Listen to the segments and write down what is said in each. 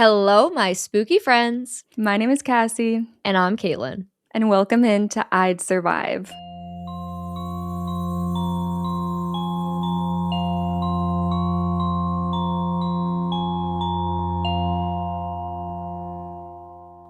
Hello, my spooky friends. My name is Cassie. And I'm Caitlin. And welcome into I'd Survive.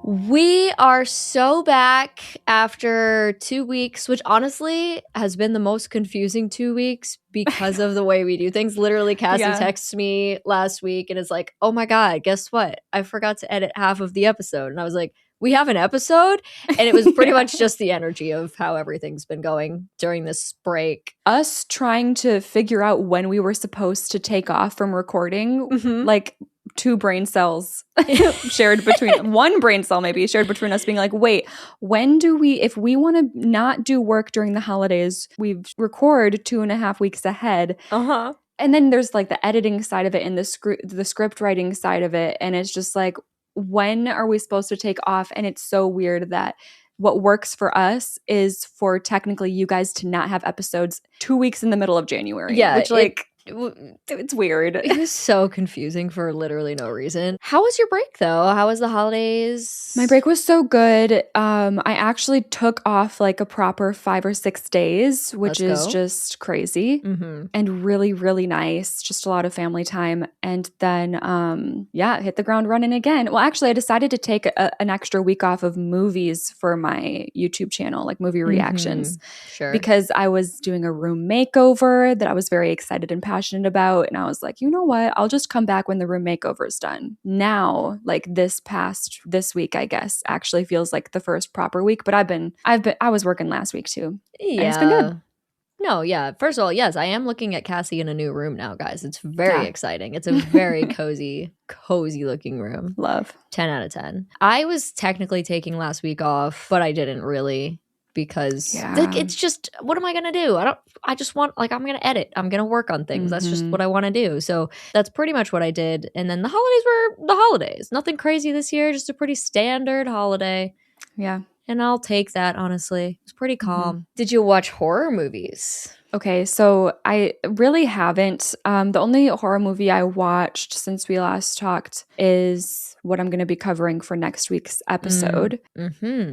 We are so back after 2 weeks, which honestly has been the most confusing 2 weeks because of the way we do things. Literally, Cassie texts me last week and is like, oh my God, guess what? I forgot to edit half of the episode. And I was like, we have an episode? And it was pretty much just the energy of how everything's been going during this break. Us trying to figure out when we were supposed to take off from recording, like two brain cells shared between one brain cell maybe shared between us being like, wait, when do we, if we want to not do work during the holidays, we record 2.5 weeks ahead. And then there's like the editing side of it and the script writing side of it. And it's just like, when are we supposed to take off? And it's so weird that what works for us is for technically you guys to not have episodes 2 weeks in the middle of January. Yeah. Which it's weird. It was so confusing for literally no reason. How was your break though? How was the holidays? My break was so good. I actually took off like a proper 5 or 6 days, which is just crazy and really, really nice. Just a lot of family time. And then, hit the ground running again. Well, actually, I decided to take an extra week off of movies for my YouTube channel, like movie reactions. Sure. Because I was doing a room makeover that I was very excited and passionate about. And I was like, you know what? I'll just come back when the room makeover is done. Now, like this week, I guess, actually feels like the first proper week. But I was working last week too. Yeah. And it's been good. No, yeah. First of all, yes, I am looking at Cassie in a new room now, guys. It's very exciting. It's a very cozy looking room. Love. 10 out of 10. I was technically taking last week off, but I didn't really. Because it's just, what am I going to do? I just want, like, I'm going to edit. I'm going to work on things. That's just what I want to do. So that's pretty much what I did. And then the holidays were the holidays. Nothing crazy this year. Just a pretty standard holiday. Yeah. And I'll take that, honestly. It's pretty calm. Did you watch horror movies? Okay, so I really haven't. The only horror movie I watched since we last talked is what I'm going to be covering for next week's episode.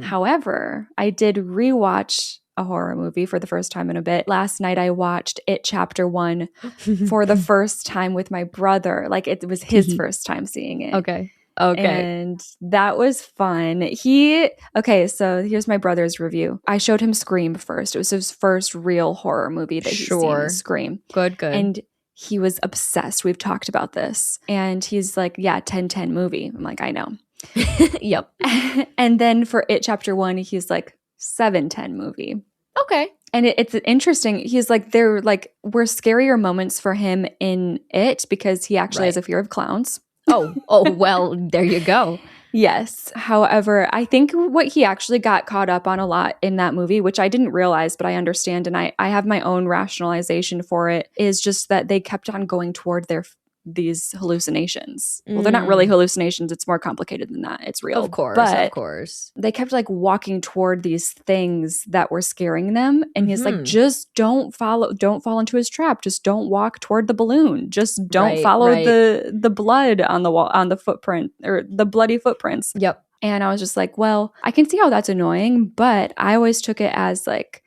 However, I did rewatch a horror movie for the first time in a bit. Last night I watched It Chapter 1 for the first time with my brother. Like it was his first time seeing it. Okay. And that was fun. So here's my brother's review. I showed him Scream first. It was his first real horror movie that he's seen, Scream. Good. And he was obsessed. We've talked about this. And he's like, yeah, 10-10 movie. I'm like, I know. Yep. And then for It Chapter 1, he's like 7-10 movie. Okay. And it's interesting. He's like, were scarier moments for him in it because he actually has a fear of clowns. Oh, well, there you go. Yes. However, I think what he actually got caught up on a lot in that movie, which I didn't realize, but I understand, and I have my own rationalization for it, is just that they kept on going toward these hallucinations. Well, they're not really hallucinations. It's more complicated than that. It's real. Of course. They kept like walking toward these things that were scaring them. And he's like, just don't fall into his trap. Just don't walk toward the balloon. Just don't follow the blood on the wall, on the footprint, or the bloody footprints. Yep. And I was just like, well, I can see how that's annoying, but I always took it as like,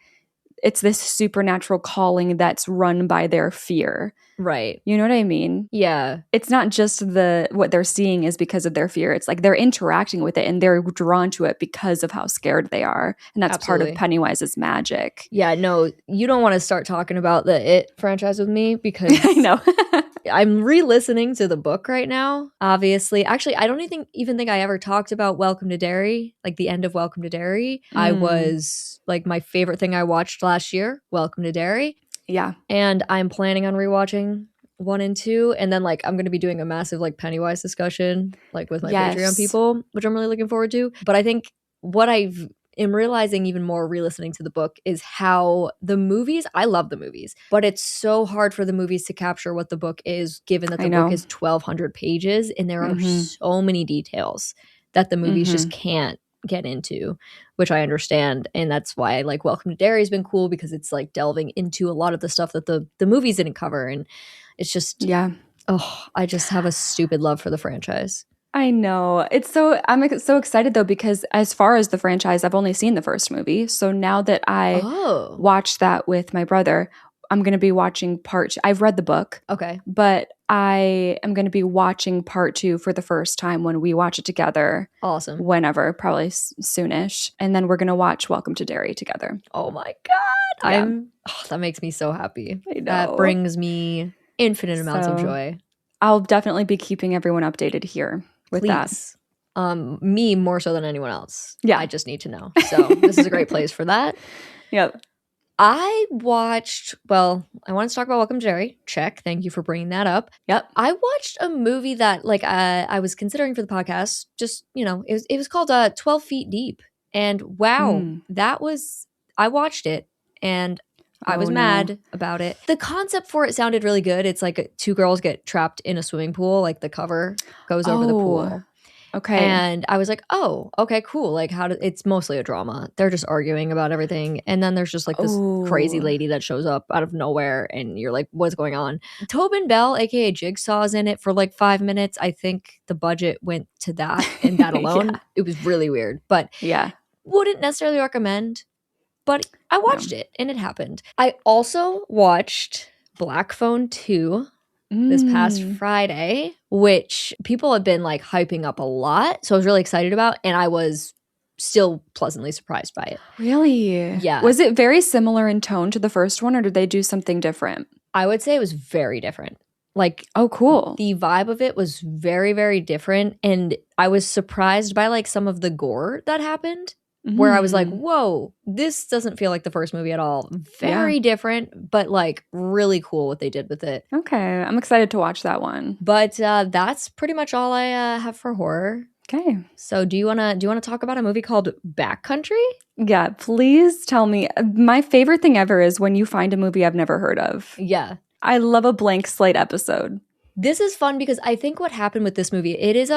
it's this supernatural calling that's run by their fear. Right. You know what I mean? Yeah. It's not just what they're seeing is because of their fear. It's like they're interacting with it and they're drawn to it because of how scared they are. And that's part of Pennywise's magic. Yeah, no, you don't want to start talking about the It franchise with me because I know. I'm re-listening to the book right now, obviously. Actually, I don't even think I ever talked about Welcome to Derry, like the end of Welcome to Derry. I was like my favorite thing I watched last year, Welcome to Derry. Yeah. And I'm planning on rewatching 1 and 2. And then like I'm going to be doing a massive like Pennywise discussion like with my Patreon people, which I'm really looking forward to. But I think what am realizing even more re-listening to the book is how the movies, I love the movies, but it's so hard for the movies to capture what the book is, given that the book is 1,200 pages and there are so many details that the movies just can't get into, which I understand. And that's why like Welcome to Derry has been cool, because it's like delving into a lot of the stuff that the movies didn't cover. And it's just, I just have a stupid love for the franchise. I know. I'm so excited though, because as far as the franchise, I've only seen the first movie. So now that I watched that with my brother, I'm going to be watching part 2. I've read the book. Okay. But I am going to be watching part 2 for the first time when we watch it together. Awesome. Whenever, probably soonish. And then we're going to watch Welcome to Derry together. Oh my God. Yeah. That makes me so happy. I know. That brings me infinite amounts of joy. I'll definitely be keeping everyone updated here with that. Me more so than anyone else. Yeah. I just need to know. So this is a great place for that. Yep. I wanted to talk about Welcome to Derry. Check. Thank you for bringing that up. Yep. I watched a movie that I was considering for the podcast. Just, it was called 12 Feet Deep. And wow, I watched it and I was mad about it. The concept for it sounded really good. It's like 2 girls get trapped in a swimming pool. Like the cover goes over the pool. Okay. And I was like, oh, okay, cool. Like it's mostly a drama. They're just arguing about everything. And then there's just like this crazy lady that shows up out of nowhere and you're like, what's going on? Tobin Bell, aka Jigsaw, is in it for like 5 minutes. I think the budget went to that and that alone. It was really weird. But wouldn't necessarily recommend. But I watched it and it happened. I also watched Black Phone 2 this past Friday, which people have been like hyping up a lot. So I was really excited about, and I was still pleasantly surprised by it. Really? Yeah. Was it very similar in tone to the first one, or did they do something different? I would say it was very different. Like, oh, cool. The vibe of it was very, very different. And I was surprised by like some of the gore that happened. Where I was like, whoa, this doesn't feel like the first movie at all. Very different, but like really cool what they did with it. Okay. I'm excited to watch that one. But that's pretty much all I have for horror. Okay. So do you wanna talk about a movie called Backcountry? Yeah, please tell me. My favorite thing ever is when you find a movie I've never heard of. Yeah. I love a blank slate episode. This is fun because I think what happened with this movie, it's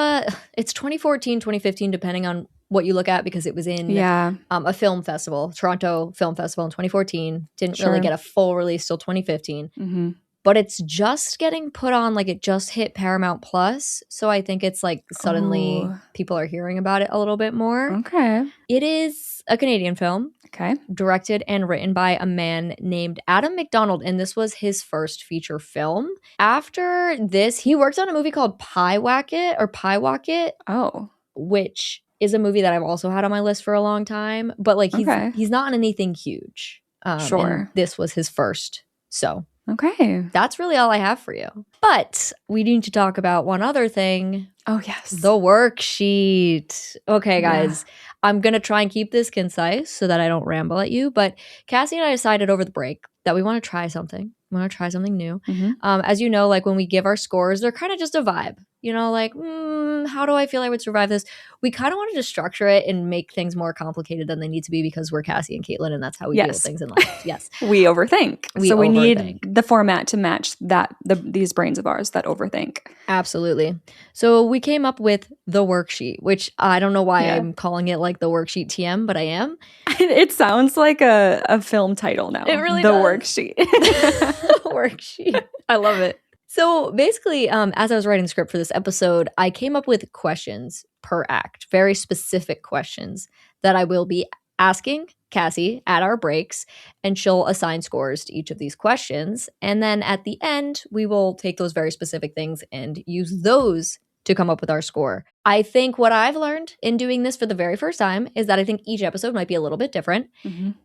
2014, 2015, depending on what you look at, because it was in a film festival, Toronto Film Festival in 2014. Didn't really get a full release till 2015. But it's just getting put on, like it just hit Paramount Plus. So I think it's like suddenly people are hearing about it a little bit more. Okay. It is a Canadian film. Okay. Directed and written by a man named Adam McDonald. And this was his first feature film. After this, he worked on a movie called Pyewacket. Oh. Which is a movie that I've also had on my list for a long time. But like he's not in anything huge. Sure. This was his first. So. Okay. That's really all I have for you. But we need to talk about one other thing. Oh, yes. The worksheet. Okay, guys. I'm going to try and keep this concise so that I don't ramble at you. But Cassie and I decided over the break that we want to try something. We want to try something new. As you know, like when we give our scores, they're kind of just a vibe. You know, like, how do I feel I would survive this? We kind of wanted to structure it and make things more complicated than they need to be because we're Cassie and Caitlin, and that's how we deal with things in life. Yes. We overthink. We need the format to match these brains of ours that overthink. Absolutely. So we came up with the worksheet, which I don't know why I'm calling it like the worksheet TM, but I am. It sounds like a film title now. It really does. The Worksheet. Worksheet. I love it. So basically, as I was writing the script for this episode, I came up with questions per act, very specific questions that I will be asking Cassie at our breaks, and she'll assign scores to each of these questions. And then at the end, we will take those very specific things and use those to come up with our score. I think what I've learned in doing this for the very first time is that I think each episode might be a little bit different.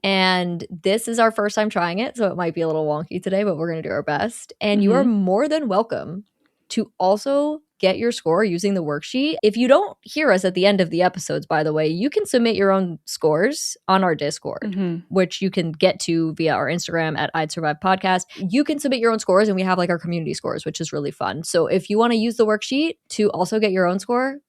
And this is our first time trying it, so it might be a little wonky today, but we're going to do our best. And you are more than welcome to also get your score using the worksheet. If you don't hear us at the end of the episodes, by the way, you can submit your own scores on our Discord, which you can get to via our Instagram at I'd Survive Podcast. You can submit your own scores, and we have like our community scores, which is really fun. So if you want to use the worksheet to also get your own score,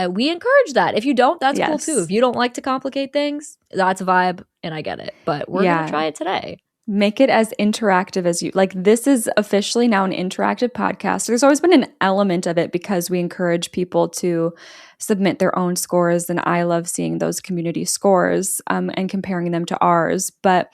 we encourage that. If you don't, that's cool too. If you don't like to complicate things, that's a vibe, and I get it. But we're going to try it today. Make it as interactive as you like. This is officially now an interactive podcast. There's always been an element of it because we encourage people to submit their own scores, and I love seeing those community scores and comparing them to ours. But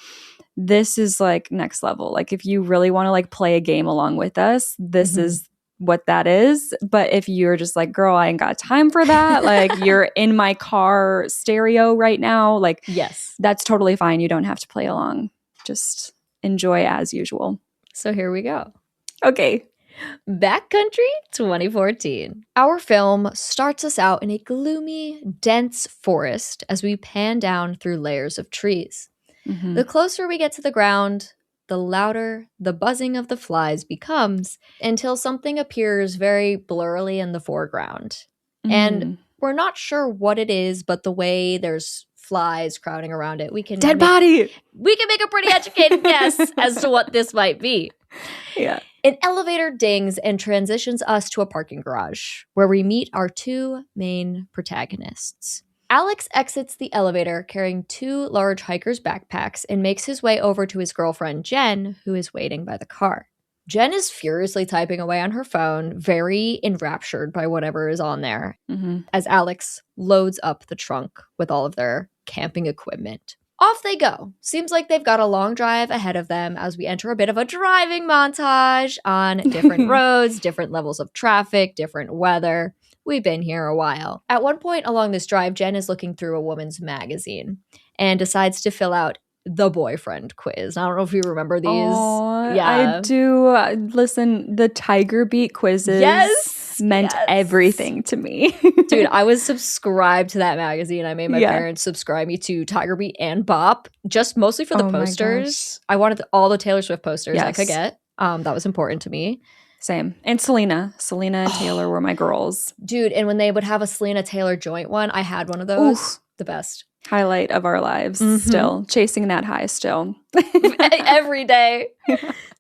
this is like next level. Like if you really want to like play a game along with us, this is what that is. But if you're just like, girl, I ain't got time for that. Like, you're in my car stereo right now. Like, yes, that's totally fine. You don't have to play along. Just enjoy as usual. So here we go. Okay. Backcountry 2014. Our film starts us out in a gloomy, dense forest as we pan down through layers of trees. Mm-hmm. The closer we get to the ground, the louder the buzzing of the flies becomes until something appears very blurrily in the foreground. And we're not sure what it is, but the way there's flies crowding around it, we can body. We can make a pretty educated guess as to what this might be. Yeah. An elevator dings and transitions us to a parking garage where we meet our two main protagonists. Alex exits the elevator carrying two large hiker's backpacks and makes his way over to his girlfriend Jen, who is waiting by the car. Jen is furiously typing away on her phone, very enraptured by whatever is on there, as Alex loads up the trunk with all of their camping equipment. Off they go. Seems like they've got a long drive ahead of them as we enter a bit of a driving montage on different roads, different levels of traffic, different weather. We've been here a while. At one point along this drive, Jen is looking through a woman's magazine and decides to fill out the boyfriend quiz. I don't know if you remember these. Oh, yeah. I do. Listen, the Tiger Beat quizzes meant everything to me. Dude, I was subscribed to that magazine. I made my parents subscribe me to Tiger Beat and Bop, just mostly for the posters. I wanted all the Taylor Swift posters I could get. That was important to me. Same. And Selena and Taylor were my girls. Dude, and when they would have a Selena Taylor joint one, I had one of those. Ooh. The best. Highlight of our lives still. Chasing that high still. Every day.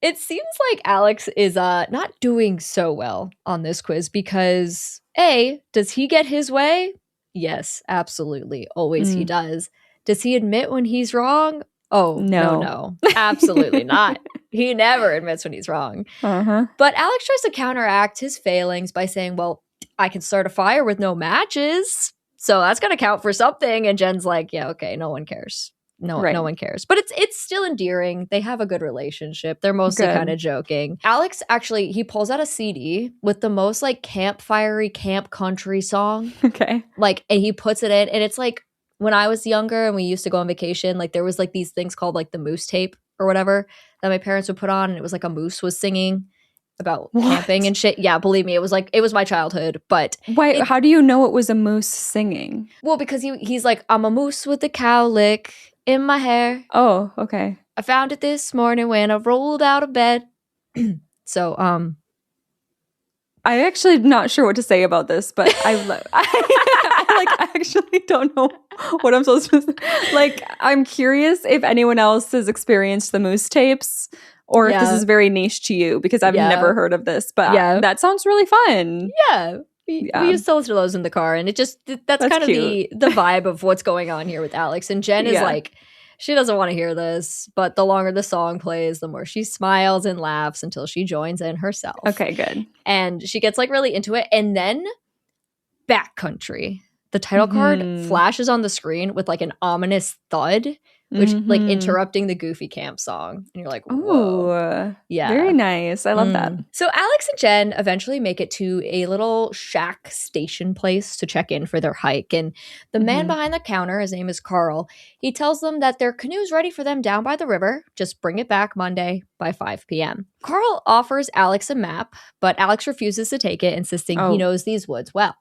It seems like Alex is not doing so well on this quiz because A, does he get his way? Yes, absolutely. Always he does. Does he admit when he's wrong? Oh, no. Absolutely not. He never admits when he's wrong. But Alex tries to counteract his failings by saying, well, I can start a fire with no matches. So that's going to count for something. And Jen's like, yeah, okay, no one cares. No one cares. But it's still endearing. They have a good relationship. They're mostly kind of joking. Alex actually, he pulls out a CD with the most like campfire-y camp country song. Okay. Like, and he puts it in. And it's like when I was younger and we used to go on vacation, like there was like these things called like the moose tape or whatever that my parents would put on. And it was like a moose was singing about camping and shit. Yeah, believe me, it was my childhood. But wait, how do you know it was a moose singing? Well, because he's like, I'm a moose with a cowlick in my hair. Oh, okay. I found it this morning when I rolled out of bed. So, I'm actually not sure what to say about this, but I actually don't know what I'm supposed to say. Like, I'm curious if anyone else has experienced the moose tapes. Or if this is very niche to you, because I've never heard of this. But that sounds really fun. Yeah. We used to listen to those in the car. And that's kind of the vibe of what's going on here with Alex. And Jen is like, she doesn't want to hear this. But the longer the song plays, the more she smiles and laughs until she joins in herself. Okay, good. And she gets like really into it. And then Backcountry. The title card flashes on the screen with like an ominous thud. Which like interrupting the Goofy Camp song. And you're like, whoa. Ooh, yeah. Very nice. I love that. So Alex and Jen eventually make it to a little shack station place to check in for their hike. And the man behind the counter, his name is Carl, he tells them that their canoe's ready for them down by the river. Just bring it back Monday by 5 p.m. Carl offers Alex a map, but Alex refuses to take it, insisting he knows these woods well.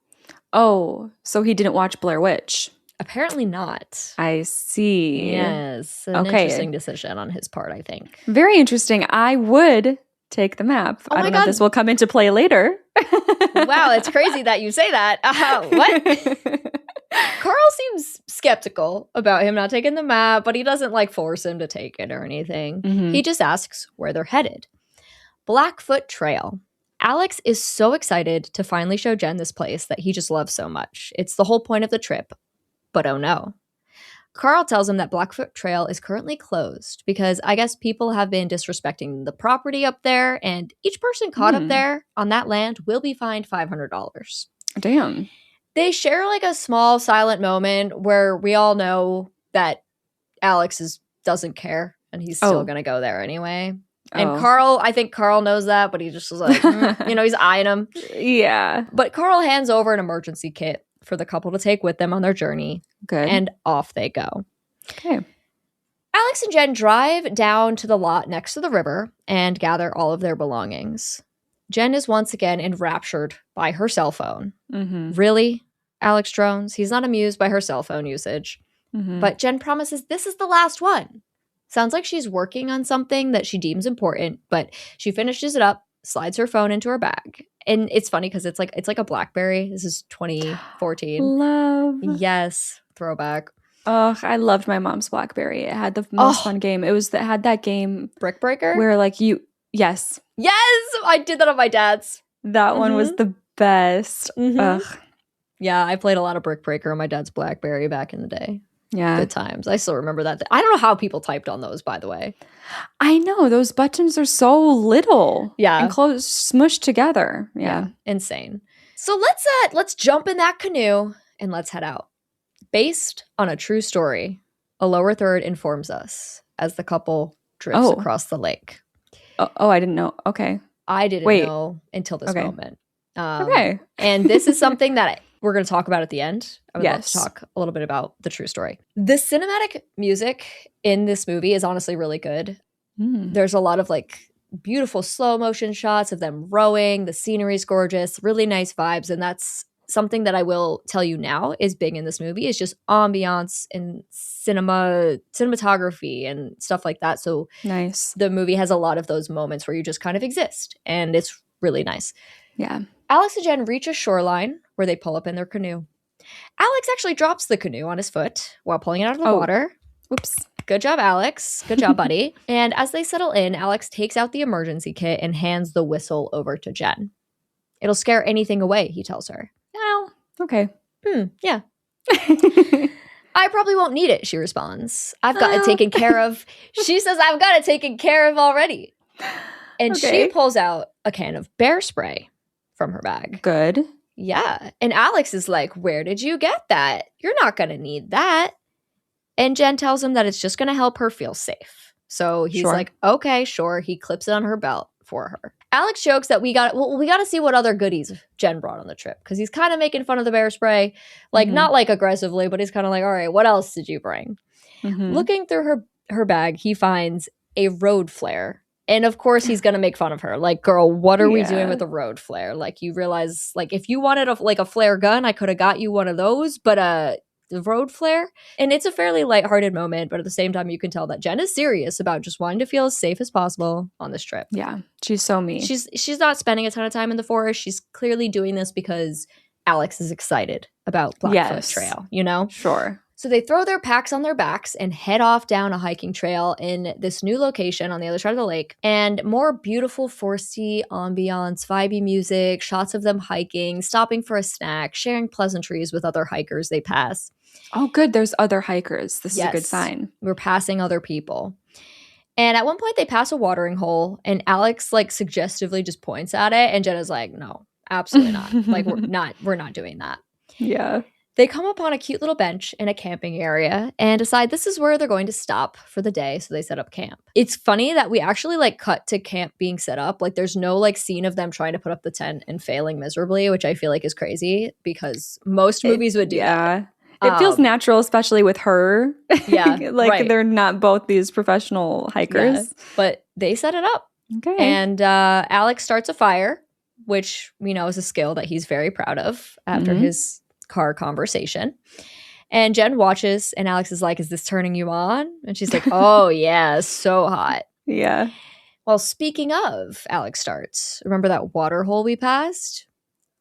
Oh, so he didn't watch Blair Witch. Apparently not. I see. Yes. An interesting decision on his part, I think. Very interesting. I would take the map. I don't know if this will come into play later. Wow, it's crazy that you say that. What? Carl seems skeptical about him not taking the map, but he doesn't like force him to take it or anything. He just asks where they're headed. Blackfoot Trail. Alex is so excited to finally show Jen this place that he just loves so much. It's the whole point of the trip. But oh no. Carl tells him that Blackfoot Trail is currently closed because I guess people have been disrespecting the property up there, and each person caught up there on that land will be fined $500. Damn. They share like a small silent moment where we all know that Alex doesn't care and he's still going to go there anyway. And I think Carl knows that, but he just was like, he's eyeing him. Yeah. But Carl hands over an emergency kit for the couple to take with them on their journey. Good. And off they go. Okay. Alex and Jen drive down to the lot next to the river and gather all of their belongings. Jen is once again enraptured by her cell phone. Mm-hmm. Really? Alex drones. He's not amused by her cell phone usage. Mm-hmm. But Jen promises this is the last one. Sounds like she's working on something that she deems important, but she finishes it up, slides her phone into her bag. And it's funny because it's like a BlackBerry. This is 2014. Love. Yes. Throwback. Oh, I loved my mom's BlackBerry. It had the most fun game. It had that game Brick Breaker? where like yes. Yes! I did that on my dad's. That one was the best. Mm-hmm. Ugh. Yeah, I played a lot of Brick Breaker on my dad's BlackBerry back in the day. Yeah. Good times. I still remember that. I don't know how people typed on those, by the way. I know. Those buttons are so little. Yeah. And close, smushed together. Yeah. Insane. So let's jump in that canoe and let's head out. Based on a true story, a lower third informs us as the couple drifts across the lake. Oh, I didn't know. Okay. I didn't know until this moment. Okay. And this is something that we're going to talk about at the end. I would love to talk a little bit about the true story. The cinematic music in this movie is honestly really good. There's a lot of like beautiful slow motion shots of them rowing. The scenery is gorgeous, really nice vibes. And that's something that I will tell you now is big in this movie is just ambiance and cinematography and stuff like that. So nice. The movie has a lot of those moments where you just kind of exist and it's really nice. Yeah. Alex and Jen reach a shoreline where they pull up in their canoe. Alex actually drops the canoe on his foot while pulling it out of the water. Oops. Good job, Alex. Good job, buddy. And as they settle in, Alex takes out the emergency kit and hands the whistle over to Jen. It'll scare anything away, he tells her. Well, okay. Yeah. I probably won't need it, she responds. I've got it taken care of. She says, I've got it taken care of already. And she pulls out a can of bear spray from her bag. Good. Yeah. And Alex is like, where did you get that? You're not going to need that. And Jen tells him that it's just going to help her feel safe. So he's like, okay, sure. He clips it on her belt for her. Alex jokes that we got to see what other goodies Jen brought on the trip because he's kind of making fun of the bear spray, like not like aggressively, but he's kind of like, all right, what else did you bring? Looking through her bag, he finds a road flare. And of course, he's going to make fun of her. Like, girl, what are we doing with a road flare? Like, you realize, like, if you wanted a flare gun, I could have got you one of those. But the road flare? And it's a fairly lighthearted moment. But at the same time, you can tell that Jen is serious about just wanting to feel as safe as possible on this trip. Yeah, she's so mean. She's not spending a ton of time in the forest. She's clearly doing this because Alex is excited about Blackfoot Trail, you know? Sure. So they throw their packs on their backs and head off down a hiking trail in this new location on the other side of the lake. And more beautiful foresty ambiance, vibey music, shots of them hiking, stopping for a snack, sharing pleasantries with other hikers they pass. Oh, good. There's other hikers. This is a good sign. We're passing other people. And at one point they pass a watering hole and Alex like suggestively just points at it. And Jenna's like, no, absolutely not. Like we're not doing that. Yeah. They come upon a cute little bench in a camping area and decide this is where they're going to stop for the day. So they set up camp. It's funny that we actually like cut to camp being set up. Like there's no like scene of them trying to put up the tent and failing miserably, which I feel like is crazy because most movies would do that. It feels natural, especially with her. Yeah. Like they're not both these professional hikers. Yeah, but they set it up. Okay. And Alex starts a fire, which we know is a skill that he's very proud of after his car conversation. And Jen watches and Alex is like, is this turning you on? And she's like, oh yeah, so hot. Yeah. Well, speaking of, Alex starts. Remember that water hole we passed?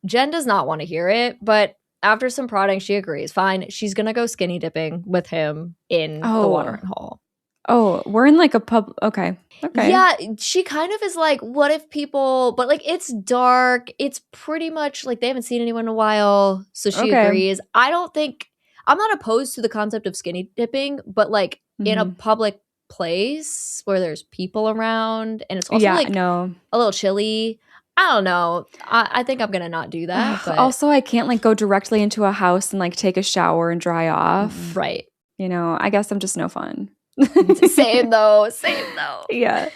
Jen does not want to hear it, but after some prodding, she agrees. Fine, she's going to go skinny dipping with him in the watering hole. Oh, we're in like a pub. Okay. Yeah, she kind of is like, what if people, but like it's dark. It's pretty much like they haven't seen anyone in a while. So she agrees. I'm not opposed to the concept of skinny dipping, but like in a public place where there's people around and it's also a little chilly. I don't know. I think I'm going to not do that. But also, I can't like go directly into a house and like take a shower and dry off. Right. You know, I guess I'm just no fun. Same though. Yeah.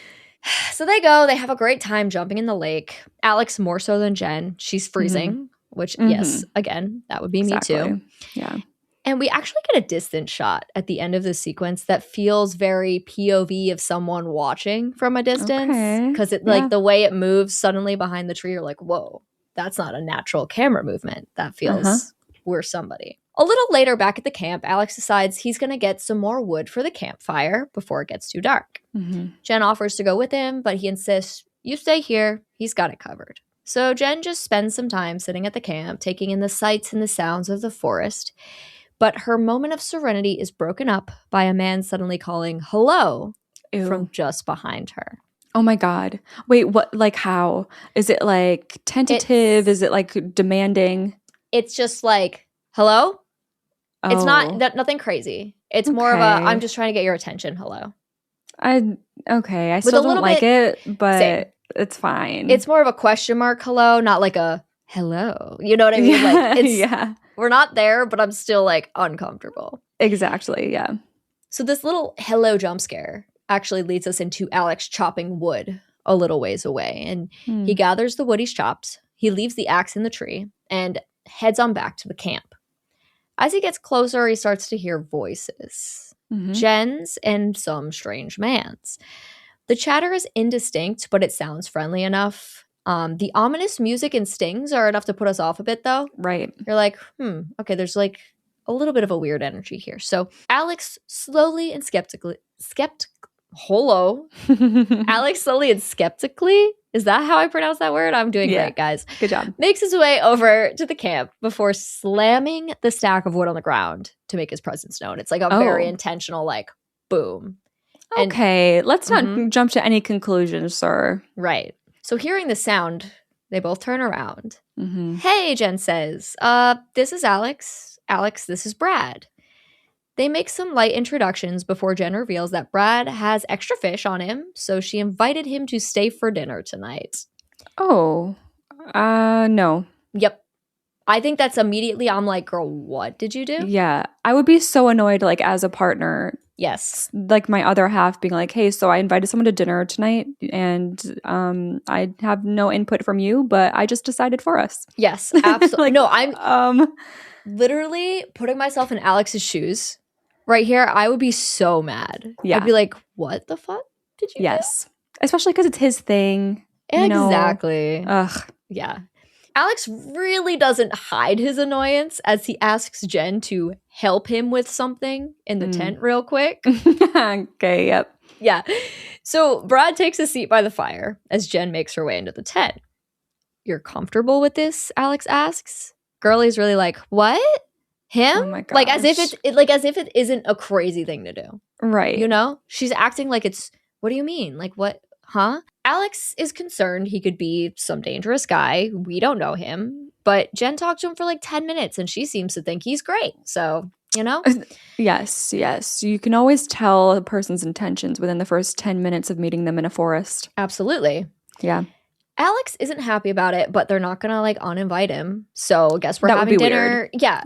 So they go. They have a great time jumping in the lake. Alex more so than Jen. She's freezing, which, yes, again, that would be me too. Yeah. And we actually get a distant shot at the end of the sequence that feels very POV of someone watching from a distance. Because like the way it moves suddenly behind the tree, you're like, whoa, that's not a natural camera movement. That feels we're somebody. A little later back at the camp, Alex decides he's going to get some more wood for the campfire before it gets too dark. Jen offers to go with him, but he insists, you stay here. He's got it covered. So Jen just spends some time sitting at the camp, taking in the sights and the sounds of the forest. But her moment of serenity is broken up by a man suddenly calling hello from just behind her. Oh my God. Wait, what? Like how? Is it like tentative? Is it like demanding? It's just like, hello? Oh. It's not nothing crazy. It's more of a, I'm just trying to get your attention. Hello. I still don't like it, but same. It's fine. It's more of a question mark hello, not like a hello. You know what I mean? Like it's we're not there, but I'm still like uncomfortable. Exactly, yeah. So this little hello jump scare actually leads us into Alex chopping wood a little ways away. And he gathers the wood he's chopped. He leaves the axe in the tree and heads on back to the camp. As he gets closer, he starts to hear voices. Jen's and some strange man's. The chatter is indistinct, but it sounds friendly enough. The ominous music and stings are enough to put us off a bit, though. Right. You're like, okay, there's like a little bit of a weird energy here. So Alex slowly and skeptically, Alex slowly and skeptically, is that how I pronounce that word? I'm doing great, guys. Good job. Makes his way over to the camp before slamming the stack of wood on the ground to make his presence known. It's like a very intentional, like, boom. Okay, let's not jump to any conclusions, sir. Right. So hearing the sound, they both turn around. Hey, Jen says, this is Alex. Alex, this is Brad. They make some light introductions before Jen reveals that Brad has extra fish on him, so she invited him to stay for dinner tonight. Oh, no. Yep. I think that's immediately, I'm like, girl, what did you do? Yeah. I would be so annoyed, like, as a partner. Yes. Like, my other half being like, hey, so I invited someone to dinner tonight, and I have no input from you, but I just decided for us. Yes, absolutely. Like, no, I'm literally putting myself in Alex's shoes. Right here, I would be so mad. Yeah. I'd be like, what the fuck did you do? Especially because it's his thing. Exactly. Ugh. Yeah. Alex really doesn't hide his annoyance as he asks Jen to help him with something in the tent real quick. Okay, yep. Yeah. So Brad takes a seat by the fire as Jen makes her way into the tent. You're comfortable with this? Alex asks. Girlie's really like, what? Him? Oh my gosh. Like as if it isn't a crazy thing to do. Right. You know? She's acting like it's, what do you mean? Like what? Huh? Alex is concerned he could be some dangerous guy. We don't know him. But Jen talked to him for like 10 minutes and she seems to think he's great. So, you know? Yes. You can always tell a person's intentions within the first 10 minutes of meeting them in a forest. Absolutely. Yeah. Alex isn't happy about it, but they're not going to like uninvite him. So I guess we're having dinner. Weird. Yeah.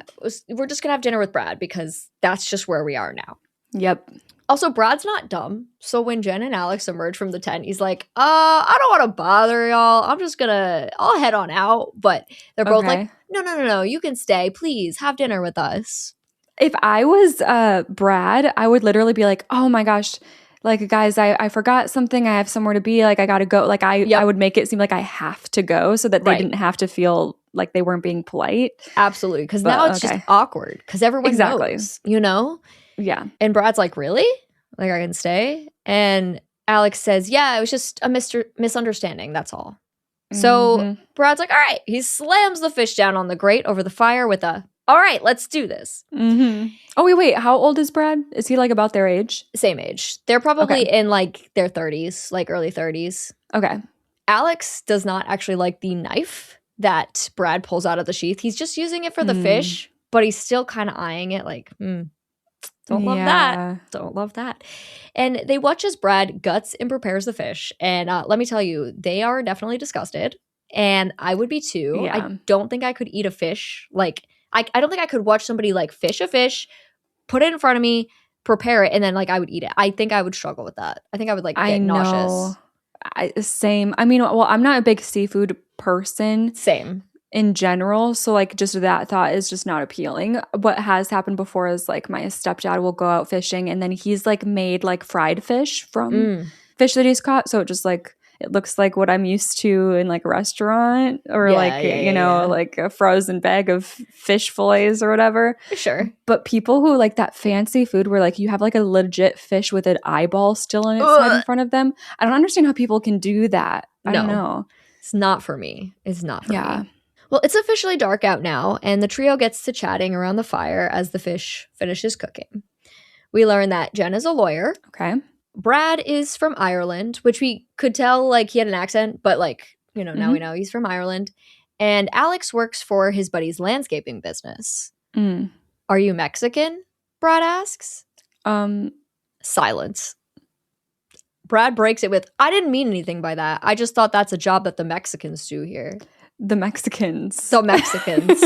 We're just going to have dinner with Brad because that's just where we are now. Yep. Also, Brad's not dumb. So when Jen and Alex emerge from the tent, he's like, I don't want to bother y'all. I'll head on out. But they're both like, no. You can stay. Please have dinner with us. If I was Brad, I would literally be like, oh my gosh, like, guys, I forgot something. I have somewhere to be. Like, I got to go. Like, I would make it seem like I have to go so that they didn't have to feel like they weren't being polite. Absolutely. Because now it's just awkward because everyone knows, you know? Yeah. And Brad's like, really? Like, I can stay? And Alex says, yeah, it was just a misunderstanding. That's all. So Brad's like, all right. He slams the fish down on the grate over the fire with a, all right, let's do this. Oh, wait. How old is Brad? Is he like about their age? Same age. They're probably in like their 30s, like early 30s. Okay. Alex does not actually like the knife that Brad pulls out of the sheath. He's just using it for the fish, but he's still kind of eyeing it like, don't love that. Don't love that. And they watch as Brad guts and prepares the fish. And let me tell you, they are definitely disgusted. And I would be too. Yeah. I don't think I could eat a fish. Like, I don't think I could watch somebody like fish a fish, put it in front of me, prepare it, and then like I would eat it. I think I would struggle with that. I think I would like get nauseous. Same. I mean, well, I'm not a big seafood person. Same. In general, so like just that thought is just not appealing. What has happened before is like my stepdad will go out fishing and then he's like made like fried fish from fish that he's caught, so it just like it looks like what I'm used to in like a restaurant or like a frozen bag of fish fillets or whatever. Sure. But people who like that fancy food where like you have like a legit fish with an eyeball still in its head in front of them, I don't understand how people can do that. I don't know. It's not for me. It's not for me. Well, it's officially dark out now, and the trio gets to chatting around the fire as the fish finishes cooking. We learn that Jen is a lawyer. Okay. Brad is from Ireland, which we could tell, like, he had an accent, but, like, you know, now we know he's from Ireland. And Alex works for his buddy's landscaping business. Are you Mexican? Brad asks. Silence. Brad breaks it with, I didn't mean anything by that. I just thought that's a job that the Mexicans do here. The Mexicans. The Mexicans.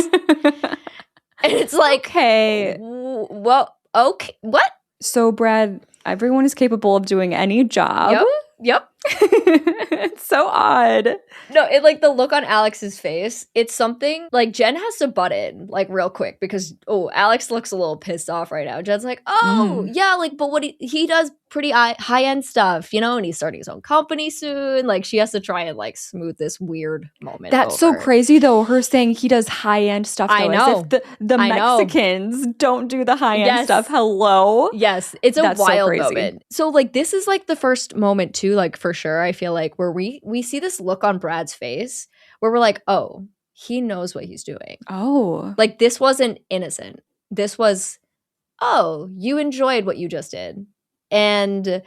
And it's like, okay. Well, okay. What? So, Brad, everyone is capable of doing any job. Yep. It's so odd. No, it like the look on Alex's face, it's something like Jen has to butt in like real quick because Alex looks a little pissed off right now. Jen's like, yeah, like, but what he does pretty high-end stuff, you know, and he's starting his own company soon. Like she has to try and like smooth this weird moment. That's so crazy though, her saying he does high-end stuff though, I know. As if the Mexicans don't do the high-end stuff. Hello? Yes, it's a wild moment. So like this is like the first moment too, like for sure, I feel like where we see this look on Brad's face where we're like, oh, he knows what he's doing. Oh. Like this wasn't innocent. This was, oh, you enjoyed what you just did. And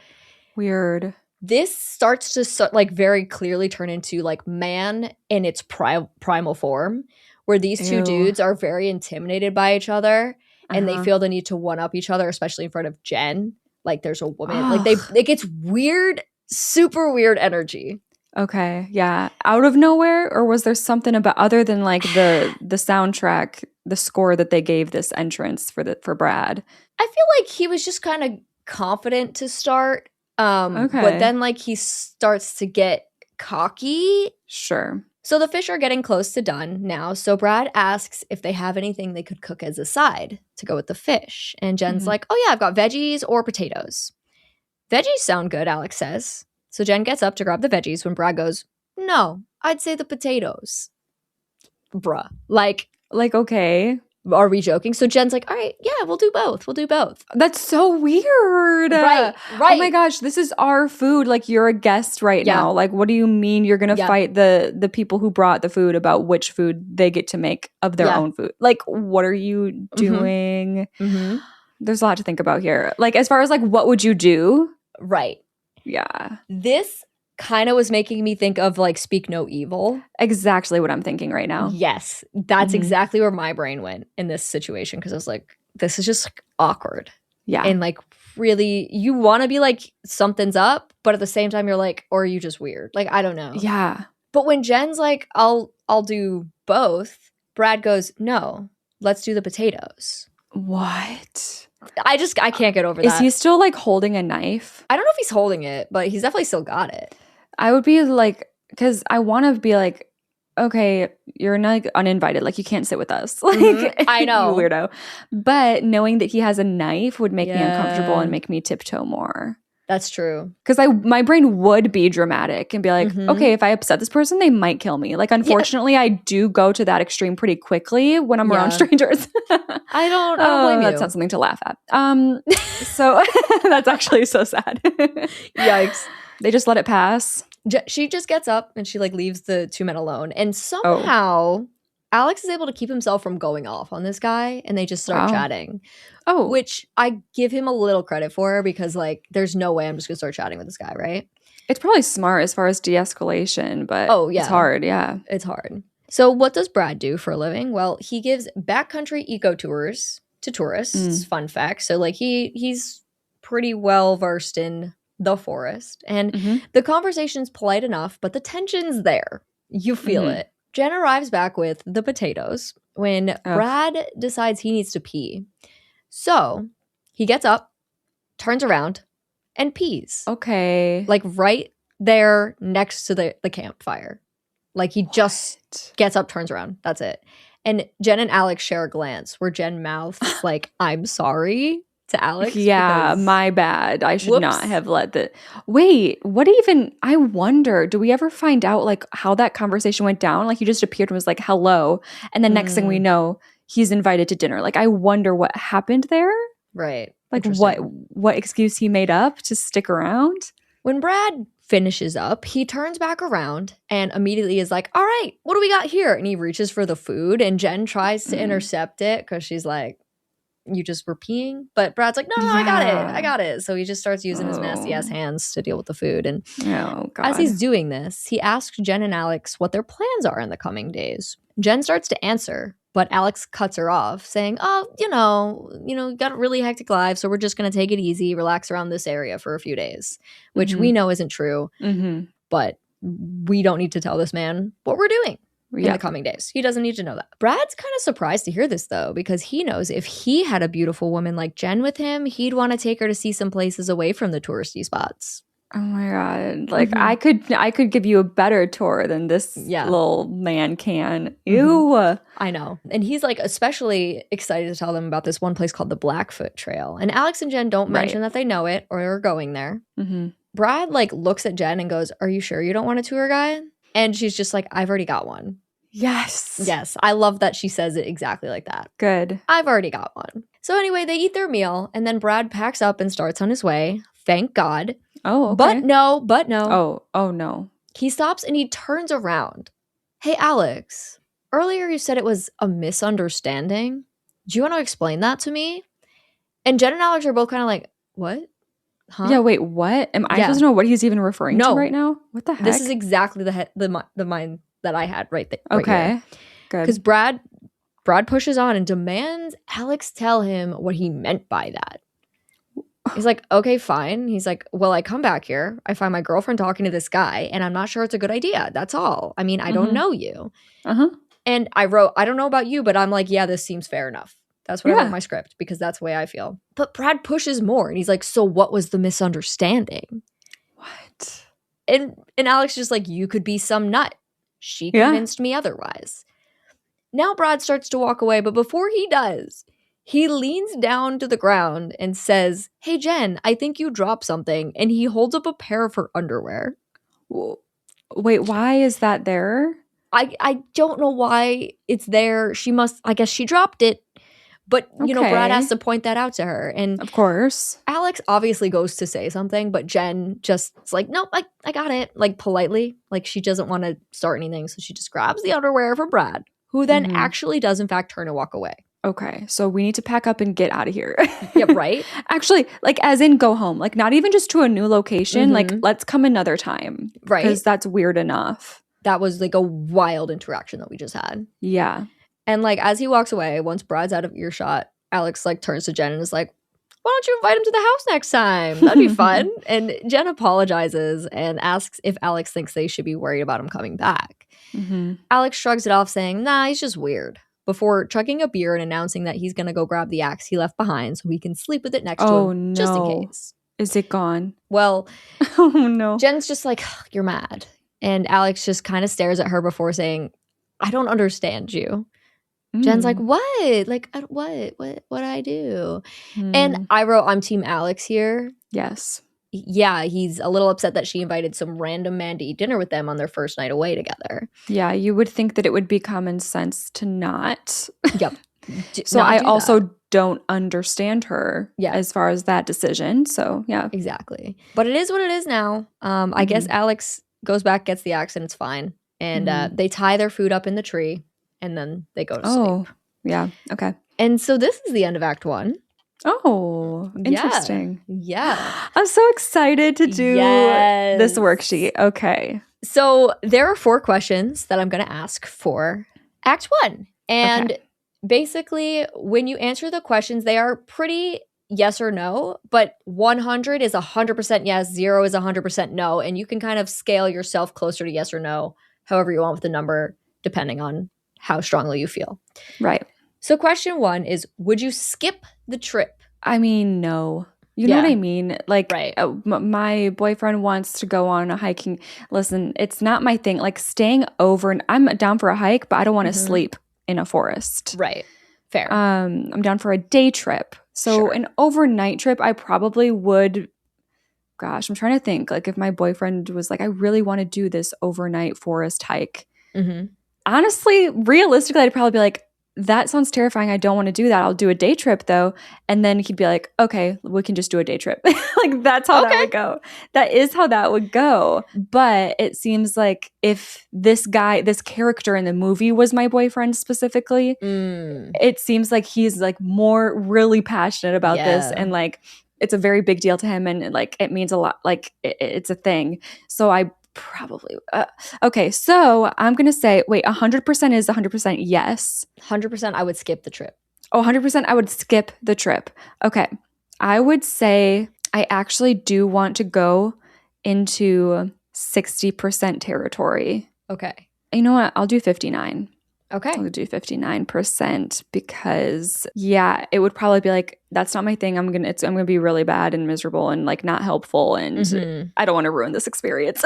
weird. This starts to like very clearly turn into like man in its primal form where these two dudes are very intimidated by each other and they feel the need to one up each other, especially in front of Jen. Like there's a woman, like it gets weird, super weird energy. Okay, yeah. Out of nowhere, or was there something about other than like the soundtrack, the score that they gave this entrance for Brad? I feel like he was just kind of confident to start. But then like he starts to get cocky. Sure. So the fish are getting close to done now. So Brad asks if they have anything they could cook as a side to go with the fish. And Jen's like, oh yeah, I've got veggies or potatoes. Veggies sound good, Alex says. So Jen gets up to grab the veggies when Brad goes, no, I'd say the potatoes. Bruh. Like, okay. Are we joking? So Jen's like, all right, yeah, we'll do both. That's so weird. Right. Oh my gosh, this is our food. Like you're a guest right now. Like what do you mean you're going to fight the people who brought the food about which food they get to make of their own food? Like what are you doing? There's a lot to think about here. Like as far as like what would you do? Right. Yeah. This kind of was making me think of like Speak No Evil. Exactly what I'm thinking right now. Yes. That's exactly where my brain went in this situation because I was like, this is just like, awkward. Yeah. And like really you want to be like something's up, but at the same time you're like, or are you just weird? Like I don't know. Yeah. But when Jen's like, I'll do both, Brad goes, no, let's do the potatoes. What? I can't get over that. Is he still like holding a knife? I don't know if he's holding it, but he's definitely still got it. I would be like, because I want to be like, okay, you're not like uninvited. Like you can't sit with us. Like I know, you weirdo. But knowing that he has a knife would make me uncomfortable and make me tiptoe more. That's true. Because my brain would be dramatic and be like, okay, if I upset this person, they might kill me. Like, unfortunately, I do go to that extreme pretty quickly when I'm around strangers. I don't blame you. That's not something to laugh at. So that's actually so sad. Yikes. They just let it pass. She just gets up and she like leaves the two men alone. And somehow Alex is able to keep himself from going off on this guy and they just start chatting. Oh. Which I give him a little credit for because like there's no way I'm just going to start chatting with this guy, right? It's probably smart as far as de-escalation, but it's hard, It's hard. So what does Brad do for a living? Well, he gives backcountry eco tours to tourists. Fun fact. So like he's pretty well versed in the forest. And the conversation's polite enough, but the tension's there. You feel it. Jen arrives back with the potatoes when Brad decides he needs to pee. So he gets up, turns around, and pees. Okay. Like right there next to the campfire. Like he just gets up, turns around. That's it. And Jen and Alex share a glance where Jen mouths like, I'm sorry to Alex. Yeah, my bad. I should not have let the wait, what even I wonder, do we ever find out like how that conversation went down? Like he just appeared and was like, hello. And the next thing we know, he's invited to dinner. Like I wonder what happened there. Right. Like what excuse he made up to stick around. When Brad finishes up, he turns back around and immediately is like, all right, what do we got here? And he reaches for the food and Jen tries to intercept it because she's like, you just were peeing? But Brad's like, no, I got it. So he just starts using his nasty ass hands to deal with the food. And as he's doing this, he asks Jen and Alex what their plans are in the coming days. Jen starts to answer, but Alex cuts her off saying, oh, you got a really hectic life, so we're just going to take it easy, relax around this area for a few days, which we know isn't true, but we don't need to tell this man what we're doing in the coming days. He doesn't need to know that. Brad's kind of surprised to hear this, though, because he knows if he had a beautiful woman like Jen with him, he'd want to take her to see some places away from the touristy spots. Oh my God. Like I could give you a better tour than this little man can. Ew. I know. And he's like especially excited to tell them about this one place called the Blackfoot Trail. And Alex and Jen don't mention that they know it or are going there. Brad like looks at Jen and goes, are you sure you don't want a tour guide? And she's just like, I've already got one. Yes. I love that she says it exactly like that. Good. I've already got one. So anyway, they eat their meal and then Brad packs up and starts on his way. Thank God. Oh, okay. But no. Oh no. He stops and he turns around. Hey, Alex, earlier you said it was a misunderstanding. Do you want to explain that to me? And Jen and Alex are both kind of like, what? Huh? Yeah, wait, what? Am I supposed to know what he's even referring to right now? What the heck? This is exactly the mind that I had right there. Okay, good. Because Brad pushes on and demands Alex tell him what he meant by that. He's like, okay, fine. He's like, well, I come back here. I find my girlfriend talking to this guy, and I'm not sure it's a good idea. That's all. I mean, I don't know you. And I wrote, I don't know about you, but I'm like, yeah, this seems fair enough. That's what I wrote in my script because that's the way I feel. But Brad pushes more, and he's like, so what was the misunderstanding? What? And Alex just like, you could be some nut. She convinced me otherwise. Now Brad starts to walk away, but before he does, he leans down to the ground and says, hey, Jen, I think you dropped something. And he holds up a pair of her underwear. Wait, why is that there? I don't know why it's there. I guess she dropped it. But, Brad has to point that out to her. And of course. Alex obviously goes to say something, but Jen just is like, nope, I got it. Like politely. Like she doesn't want to start anything. So she just grabs the underwear from Brad, who then actually does in fact turn and walk away. Okay, so we need to pack up and get out of here. Yeah, right? Actually, like as in go home. Like not even just to a new location. Like let's come another time. Right. Because that's weird enough. That was like a wild interaction that we just had. Yeah. And like as he walks away, once Brad's out of earshot, Alex like turns to Jen and is like, why don't you invite him to the house next time? That'd be fun. And Jen apologizes and asks if Alex thinks they should be worried about him coming back. Alex shrugs it off saying, nah, he's just weird. Before chugging a beer and announcing that he's going to go grab the axe he left behind so he can sleep with it next to him, just in case. Is it gone? Well, oh no. Jen's just like, you're mad. And Alex just kind of stares at her before saying, I don't understand you. Jen's like, what? Like, what did I do? And I wrote, I'm Team Alex here. Yes. Yeah, he's a little upset that she invited some random man to eat dinner with them on their first night away together. Yeah, you would think that it would be common sense to not. Yep. So I also don't understand her as far as that decision. So, yeah. Exactly. But it is what it is now. I guess Alex goes back, gets the axe, and it's fine. And they tie their food up in the tree, and then they go to sleep. Yeah. Okay. And so this is the end of Act 1. Oh, interesting. Yeah. I'm so excited to do this worksheet. Okay. So there are 4 questions that I'm going to ask for Act 1. And basically, when you answer the questions, they are pretty yes or no, but 100 is 100% yes, 0 is 100% no. And you can kind of scale yourself closer to yes or no, however you want with the number, depending on how strongly you feel. Right. So question 1 is, would you skip the trip? I mean, no. You know what I mean? Like, Right. My boyfriend wants to go on a hiking. Listen, it's not my thing. Like, staying over, and I'm down for a hike, but I don't want to sleep in a forest. Right. Fair. I'm down for a day trip. So an overnight trip, I probably would. Gosh, I'm trying to think. Like, if my boyfriend was like, I really want to do this overnight forest hike. Honestly, realistically, I'd probably be like, that sounds terrifying. I don't want to do that. I'll do a day trip though. And then he'd be like, okay, we can just do a day trip. Like, that's how that would go. That is how that would go. But it seems like if this character in the movie was my boyfriend specifically, it seems like he's like more really passionate about this. And like, it's a very big deal to him. And like, it means a lot. Like, it's a thing. So I probably okay, so I'm gonna say, wait, 100% is 100% yes. 100% I would skip the trip. Oh, 100% I would skip the trip. Okay, I would say I actually do want to go into 60% territory. Okay. You know what? I'll do 59. Okay. I'll do 59% because it would probably be like, that's not my thing. I'm gonna be really bad and miserable and like not helpful, and I don't want to ruin this experience.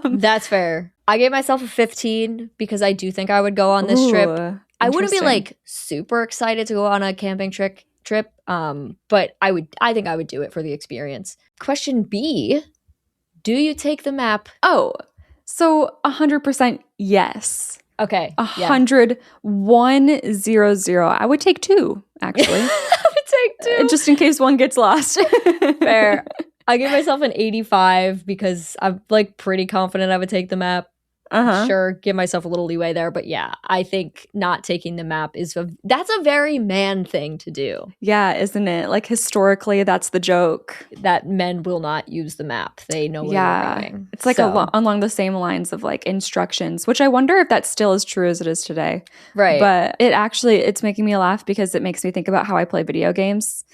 That's fair. I gave myself a 15 because I do think I would go on this trip. I wouldn't be like super excited to go on a camping trip, but I think I would do it for the experience. Question B, do you take the map? Oh, so 100% yes. Okay. 100, 100. I would take 2, actually. I would take 2. Just in case one gets lost. Fair. I give myself an 85 because I'm like pretty confident I would take the map. Sure, give myself a little leeway there, but yeah, I think not taking the map that's a very man thing to do. Yeah, isn't it? Like, historically, that's the joke. That men will not use the map. They know where they're going. It's like along the same lines of like instructions, which I wonder if that's still as true as it is today. Right. But it's making me laugh because it makes me think about how I play video games.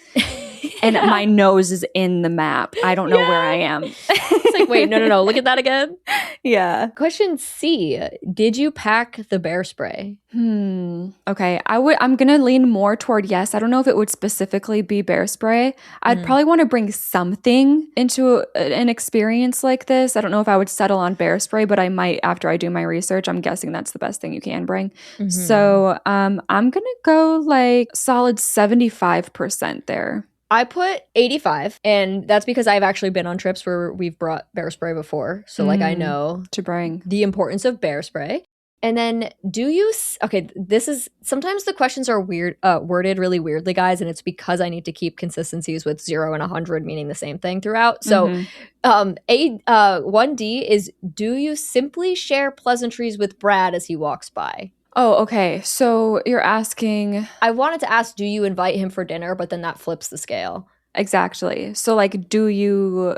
And my nose is in the map. I don't know where I am. It's like, wait, no. Look at that again. Yeah. Question C. Did you pack the bear spray? Okay. I'm going to lean more toward yes. I don't know if it would specifically be bear spray. I'd probably want to bring something into an experience like this. I don't know if I would settle on bear spray, but I might after I do my research. I'm guessing that's the best thing you can bring. So I'm going to go like solid 75% there. I put 85, and that's because I've actually been on trips where we've brought bear spray before. So like I know to bring the importance of bear spray. And then sometimes the questions are worded really weirdly, guys, and it's because I need to keep consistencies with 0 and 100 meaning the same thing throughout. So 1D is, do you simply share pleasantries with Brad as he walks by? Oh, okay. So you're asking... I wanted to ask, do you invite him for dinner? But then that flips the scale. Exactly. So like, do you,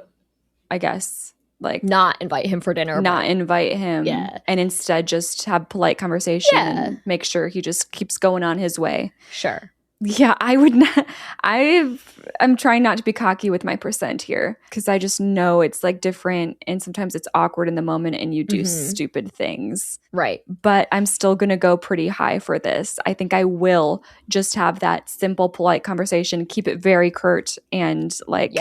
I guess, like... not invite him for dinner. Not invite him. Yeah. And instead just have polite conversation and make sure he just keeps going on his way. Sure. Yeah, I would not. I'm trying not to be cocky with my percent here because I just know it's like different and sometimes it's awkward in the moment and you do stupid things. Right. But I'm still going to go pretty high for this. I think I will just have that simple, polite conversation, keep it very curt and like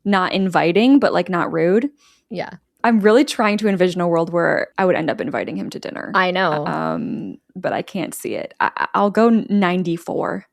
not inviting, but like not rude. Yeah. I'm really trying to envision a world where I would end up inviting him to dinner. I know. But I can't see it. I'll go 94.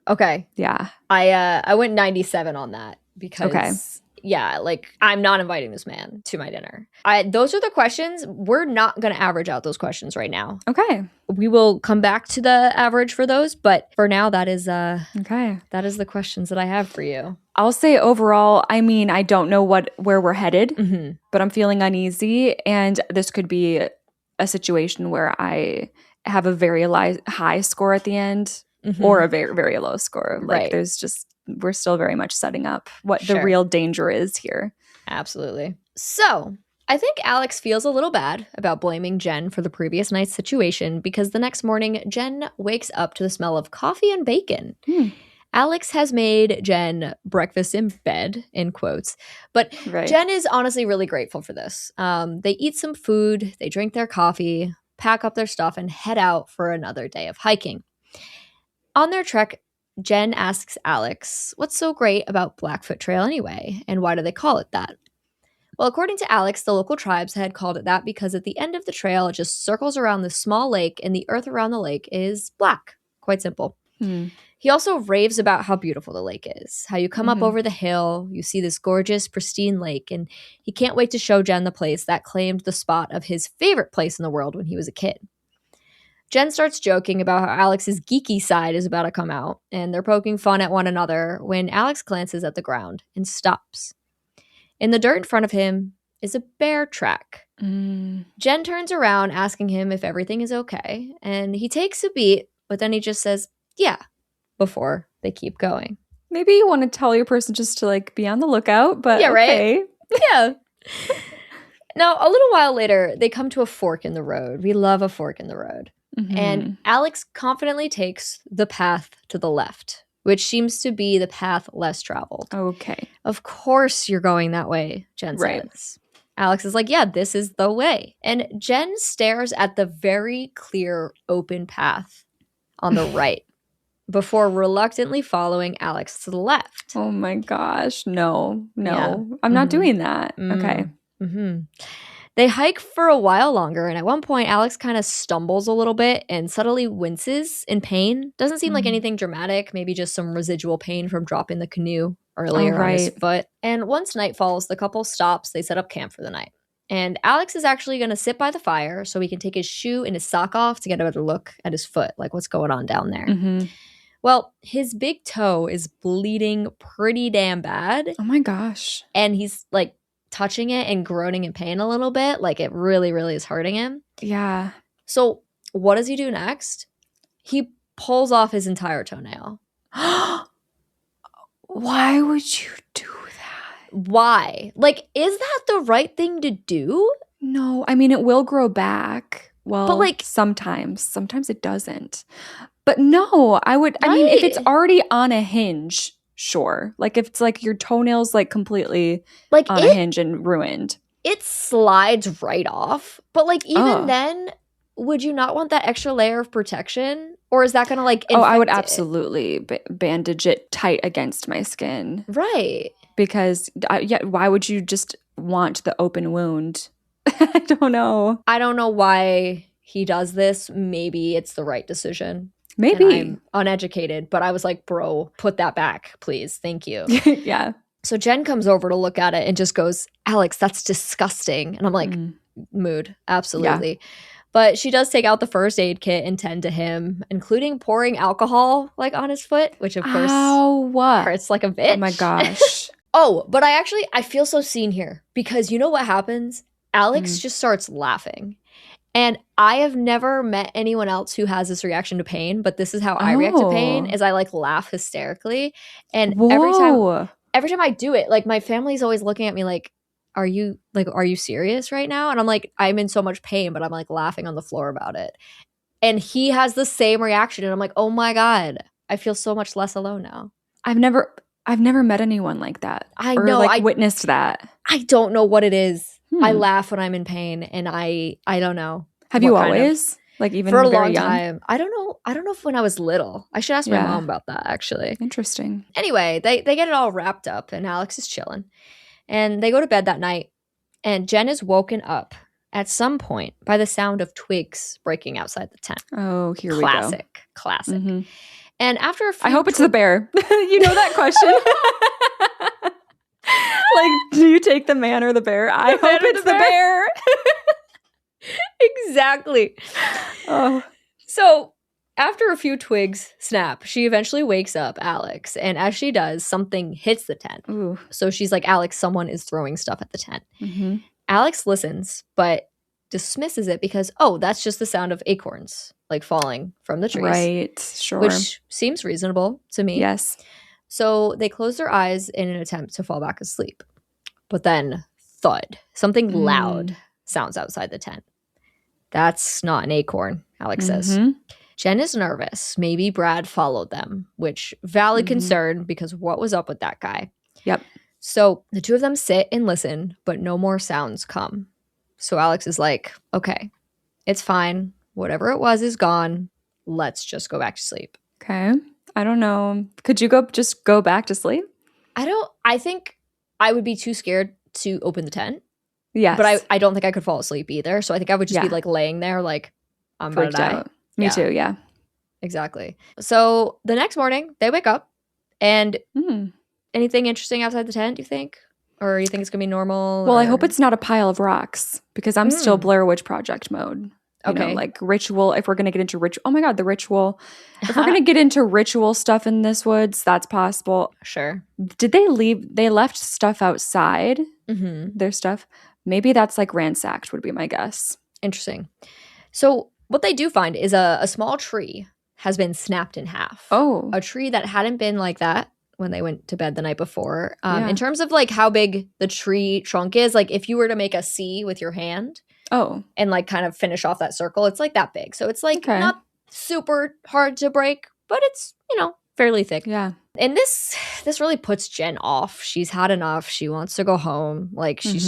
Okay. Yeah. I went 97 on that because like I'm not inviting this man to my dinner. Those are the questions. We're not going to average out those questions right now. Okay. We will come back to the average for those, but for now that is okay. That is the questions that I have for you. I'll say overall, I mean, I don't know where we're headed, but I'm feeling uneasy and this could be a situation where I have a very high score at the end. Or a very, very low score. Like we're still very much setting up what the real danger is here. Absolutely. So I think Alex feels a little bad about blaming Jen for the previous night's situation because the next morning, Jen wakes up to the smell of coffee and bacon. Alex has made Jen breakfast in bed, in quotes. But Jen is honestly really grateful for this. They eat some food, they drink their coffee, pack up their stuff, and head out for another day of hiking. On their trek, Jen asks Alex, what's so great about Blackfoot Trail anyway, and why do they call it that? Well, according to Alex, the local tribes had called it that because at the end of the trail, it just circles around this small lake, and the earth around the lake is black. Quite simple. He also raves about how beautiful the lake is, how you come up over the hill, you see this gorgeous, pristine lake, and he can't wait to show Jen the place that claimed the spot of his favorite place in the world when he was a kid. Jen starts joking about how Alex's geeky side is about to come out, and they're poking fun at one another when Alex glances at the ground and stops. In the dirt in front of him is a bear track. Jen turns around asking him if everything is okay, and he takes a beat, but then he just says, yeah, before they keep going. Maybe you want to tell your person just to like be on the lookout, but yeah, okay. Right? Yeah. Now, a little while later, they come to a fork in the road. We love a fork in the road. And Alex confidently takes the path to the left, which seems to be the path less traveled. Okay. Of course you're going that way, Jen says. Alex is like, yeah, this is the way. And Jen stares at the very clear open path on the right before reluctantly following Alex to the left. Oh my gosh. No. Yeah. I'm not doing that. Okay. They hike for a while longer, and at one point, Alex kind of stumbles a little bit and subtly winces in pain. Doesn't seem like anything dramatic, maybe just some residual pain from dropping the canoe earlier on his foot. And once night falls, the couple stops. They set up camp for the night. And Alex is actually going to sit by the fire so he can take his shoe and his sock off to get a better look at his foot, like what's going on down there. Well, his big toe is bleeding pretty damn bad. Oh my gosh. And he's like touching it and groaning in pain a little bit. Like it really, really is hurting him. Yeah. So what does he do next? He pulls off his entire toenail. Why would you do that? Why? Like, is that the right thing to do? No. I mean, it will grow back. Well, but like sometimes it doesn't. But no, I would, I mean, if it's already on a hinge, sure. Like if it's like your toenail's like completely like on a hinge and ruined. It slides right off. But like even then, would you not want that extra layer of protection? Or is that going to like infect I would absolutely bandage it tight against my skin. Right. Because why would you just want the open wound? I don't know. I don't know why he does this. Maybe it's the right decision. Maybe. And I'm uneducated, but I was like, bro, put that back, please. Thank you. Yeah. So Jen comes over to look at it and just goes, Alex, that's disgusting. And I'm like, mood. Absolutely. Yeah. But she does take out the first aid kit and tend to him, including pouring alcohol like on his foot, which of course hurts like a bitch. Oh my gosh. But I feel so seen here because you know what happens? Alex just starts laughing. And I have never met anyone else who has this reaction to pain, but this is how I react to pain, is I like laugh hysterically. And every time I do it, like my family's always looking at me like, are you serious right now? And I'm like, I'm in so much pain, but I'm like laughing on the floor about it. And he has the same reaction. And I'm like, oh my God, I feel so much less alone now. I've never met anyone like that. I know. I witnessed that. I don't know what it is. I laugh when I'm in pain, and I don't know. Have you always? Like even for a very long young? time. I don't know if when I was little. I should ask my mom about that, actually. Interesting. Anyway, they get it all wrapped up, and Alex is chilling. And they go to bed that night, and Jen is woken up at some point by the sound of twigs breaking outside the tent. Oh, here we go. Classic. And after a few I hope it's the bear. You know that question? Like, do you take the man or the bear? I hope it's the bear. Exactly. Oh. So after a few twigs snap, she eventually wakes up Alex. And as she does, something hits the tent. Ooh. So she's like, Alex, someone is throwing stuff at the tent. Alex listens, but dismisses it because, that's just the sound of acorns like falling from the trees. Right, sure. Which seems reasonable to me. Yes. So they close their eyes in an attempt to fall back asleep. But then, thud. Something loud sounds outside the tent. That's not an acorn, Alex says. Jen is nervous. Maybe Brad followed them, which valid concern because what was up with that guy? Yep. So the two of them sit and listen, but no more sounds come. So Alex is like, okay, it's fine. Whatever it was is gone. Let's just go back to sleep. Okay. I don't know. Could you just go back to sleep? I think I would be too scared to open the tent. Yes. But I don't think I could fall asleep either. So I think I would just be like laying there like I'm about to die. Out. Me too, yeah. Exactly. So the next morning they wake up and anything interesting outside the tent, do you think? Or you think it's going to be normal? Well, I hope it's not a pile of rocks because I'm still Blair Witch Project mode. You know, like ritual, if we're going to get into ritual. Oh my God, the ritual. If we're going to get into ritual stuff in this woods, that's possible. Sure. Did they leave? They left stuff outside, their stuff. Maybe that's like ransacked would be my guess. Interesting. So what they do find is a small tree has been snapped in half. Oh. A tree that hadn't been like that when they went to bed the night before. In terms of like how big the tree trunk is, like if you were to make a C with your hand and like kind of finish off that circle, it's like that big. So it's like not super hard to break, but it's, you know, fairly thick. Yeah. And this really puts Jen off. She's had enough. She wants to go home. Like she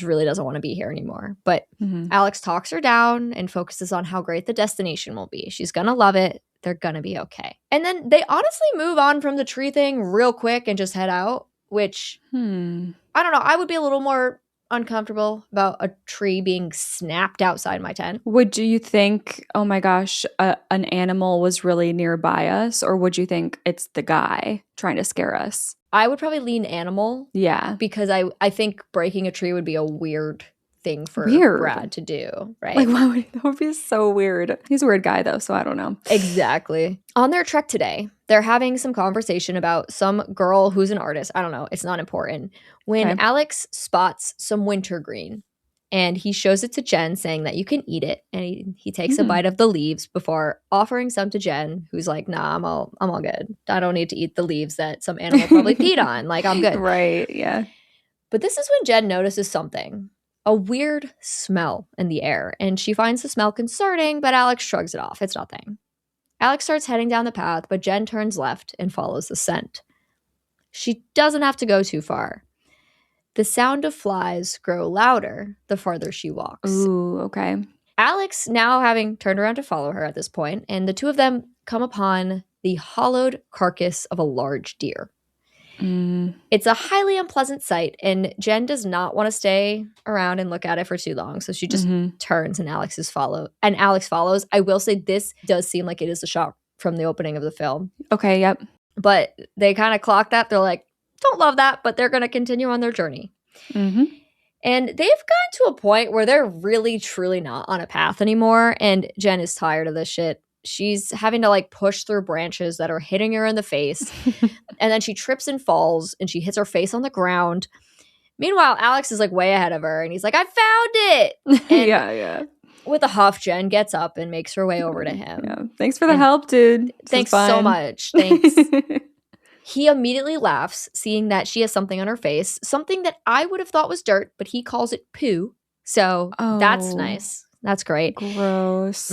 really doesn't want to be here anymore. But Alex talks her down and focuses on how great the destination will be. She's going to love it. They're going to be okay. And then they honestly move on from the tree thing real quick and just head out, which I don't know. I would be a little more uncomfortable about a tree being snapped outside my tent. Would you think, oh my gosh, an animal was really nearby us? Or would you think it's the guy trying to scare us? I would probably lean animal. Yeah. Because I think breaking a tree would be a weird thing for Brad to do, right? Like, that would be so weird. He's a weird guy, though, so I don't know. Exactly. On their trek today, they're having some conversation about some girl who's an artist. I don't know. It's not important. When Alex spots some wintergreen, and he shows it to Jen, saying that you can eat it, and he takes a bite of the leaves before offering some to Jen, who's like, "Nah, I'm all good. I don't need to eat the leaves that some animal probably peed on. Like, I'm good." Right? Yeah. But this is when Jen notices something. A weird smell in the air, and she finds the smell concerning, but Alex shrugs it off. It's nothing. Alex starts heading down the path, but Jen turns left and follows the scent. She doesn't have to go too far. The sound of flies grow louder the farther she walks. Ooh, okay. Alex now having turned around to follow her at this point, and the two of them come upon the hollowed carcass of a large deer. It's a highly unpleasant sight, and Jen does not want to stay around and look at it for too long, so she just turns and Alex follows. I will say this does seem like it is a shot from the opening of the film. Okay, yep. But they kind of clock that. They're like, don't love that, but they're going to continue on their journey. And they've gotten to a point where they're really, truly not on a path anymore, and Jen is tired of this shit. She's having to like push through branches that are hitting her in the face. And then she trips and falls and she hits her face on the ground. Meanwhile, Alex is like way ahead of her and he's like, I found it. And yeah. With a huff, Jen gets up and makes her way over to him. Yeah. Thanks for the help, dude. Thanks so much. Thanks. He immediately laughs, seeing that she has something on her face, something that I would have thought was dirt, but he calls it poo. So that's nice. That's great. Gross.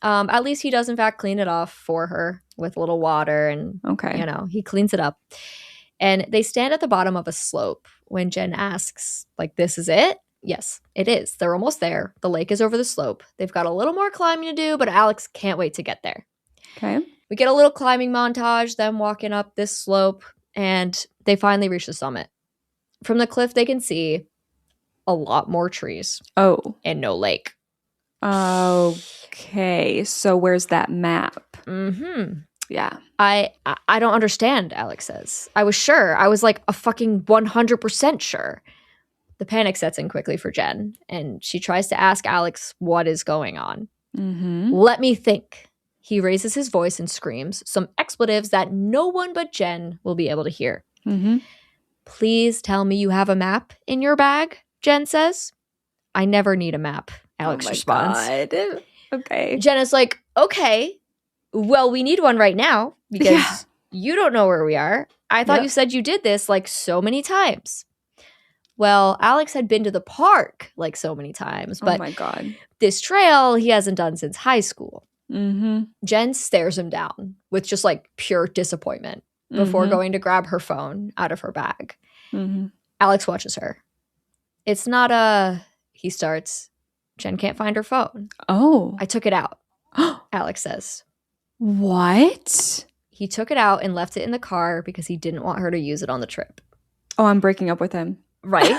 At least he does, in fact, clean it off for her with a little water and, you know, he cleans it up. And they stand at the bottom of a slope when Jen asks, like, this is it? Yes, it is. They're almost there. The lake is over the slope. They've got a little more climbing to do, but Alex can't wait to get there. Okay. We get a little climbing montage, them walking up this slope, and they finally reach the summit. From the cliff, they can see a lot more trees. Oh. And no lake. Okay, so where's that map? Yeah. I don't understand, Alex says. I was sure. I was like a fucking 100% sure. The panic sets in quickly for Jen, and she tries to ask Alex what is going on. Let me think. He raises his voice and screams some expletives that no one but Jen will be able to hear. Please tell me you have a map in your bag, Jen says. I never need a map, Alex responds. God. Okay. Jen is like, okay, well, we need one right now because you don't know where we are. I thought you said you did this like so many times. Well, Alex had been to the park like so many times, but oh my God. This trail he hasn't done since high school. Jen stares him down with just like pure disappointment before going to grab her phone out of her bag. Alex watches her. It's not he starts. Jen can't find her phone. Oh. I took it out, Alex says. What? He took it out and left it in the car because he didn't want her to use it on the trip. Oh, I'm breaking up with him. Right?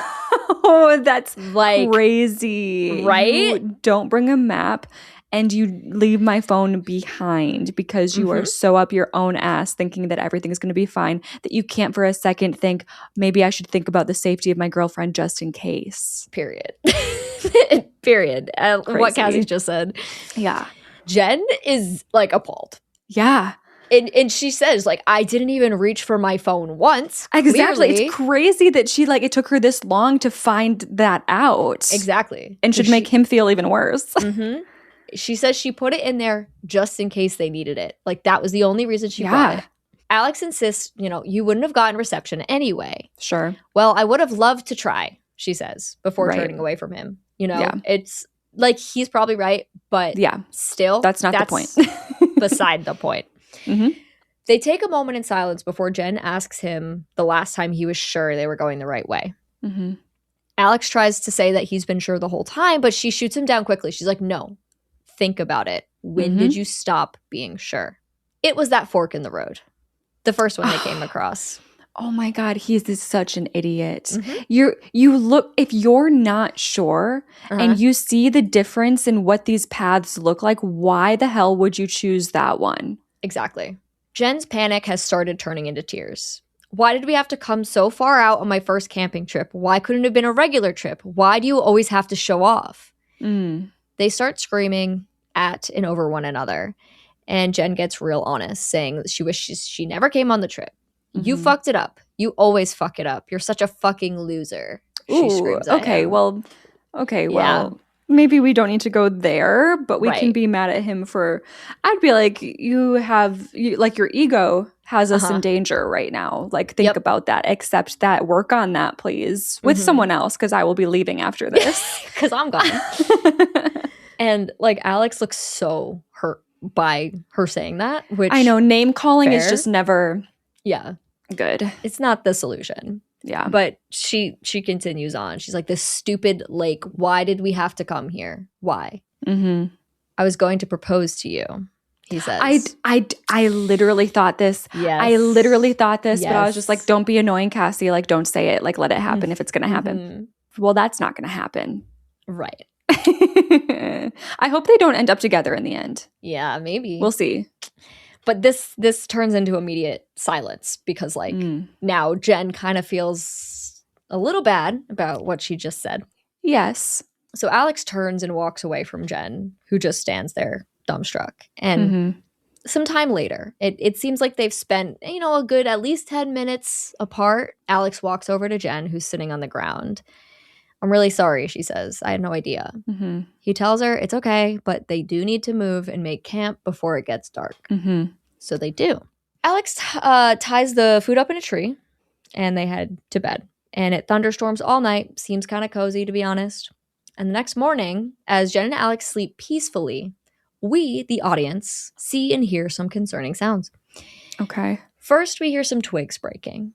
Oh, that's like crazy. Right? You don't bring a map and you leave my phone behind because you are so up your own ass thinking that everything's going to be fine that you can't for a second think, maybe I should think about the safety of my girlfriend just in case. Period. Period. What Cassie just said. Yeah. Jen is like appalled. Yeah. And she says, like, I didn't even reach for my phone once. Exactly. Clearly. It's crazy that she, like, it took her this long to find that out. Exactly. And should make him feel even worse. She says she put it in there just in case they needed it. Like, that was the only reason she brought it. Alex insists, you wouldn't have gotten reception anyway. Sure. Well, I would have loved to try, she says, before turning away from him. It's like he's probably right, but still. That's not the point. Beside the point. They take a moment in silence before Jen asks him the last time he was sure they were going the right way. Alex tries to say that he's been sure the whole time, but she shoots him down quickly. She's like, no, think about it. When did you stop being sure? It was that fork in the road. The first one they came across. Oh my God, he's such an idiot. You look, if you're not sure and you see the difference in what these paths look like, why the hell would you choose that one? Exactly. Jen's panic has started turning into tears. Why did we have to come so far out on my first camping trip? Why couldn't it have been a regular trip? Why do you always have to show off? They start screaming at and over one another. And Jen gets real honest, saying that she wishes she never came on the trip. You fucked it up. You always fuck it up. You're such a fucking loser. She screams at him. Well, maybe we don't need to go there, but we can be mad at him for, I'd be like, your ego has us in danger right now. Like, think about that. Accept that. Work on that, please. With someone else, because I will be leaving after this. Because I'm gone. And, like, Alex looks so hurt by her saying that, which I know. Name calling is just never good. It's not the solution. Yeah. But she continues on. She's like, this stupid lake. Why did we have to come here? Why? I was going to propose to you, he says. I literally thought this. Yes. I literally thought this, but I was just like, don't be annoying, Cassie. Like, don't say it. Like, let it happen if it's going to happen. Well, that's not going to happen. Right. I hope they don't end up together in the end. Yeah, maybe. We'll see. But this turns into immediate silence because, like, now Jen kind of feels a little bad about what she just said. Yes. So Alex turns and walks away from Jen, who just stands there dumbstruck. And some time later, it seems like they've spent, a good at least 10 minutes apart. Alex walks over to Jen, who's sitting on the ground. I'm really sorry, she says. I had no idea. He tells her it's okay, but they do need to move and make camp before it gets dark. So they do. Alex ties the food up in a tree, and they head to bed. And it thunderstorms all night. Seems kind of cozy, to be honest. And the next morning, as Jen and Alex sleep peacefully, we, the audience, see and hear some concerning sounds. Okay. First, we hear some twigs breaking.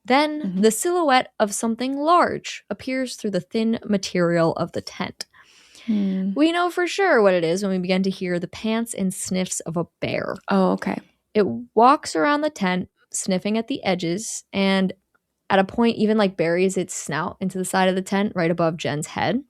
Then the silhouette of something large appears through the thin material of the tent. We know for sure what it is when we begin to hear the pants and sniffs of a bear. Oh, okay. It walks around the tent, sniffing at the edges, and at a point even like buries its snout into the side of the tent right above Jen's head.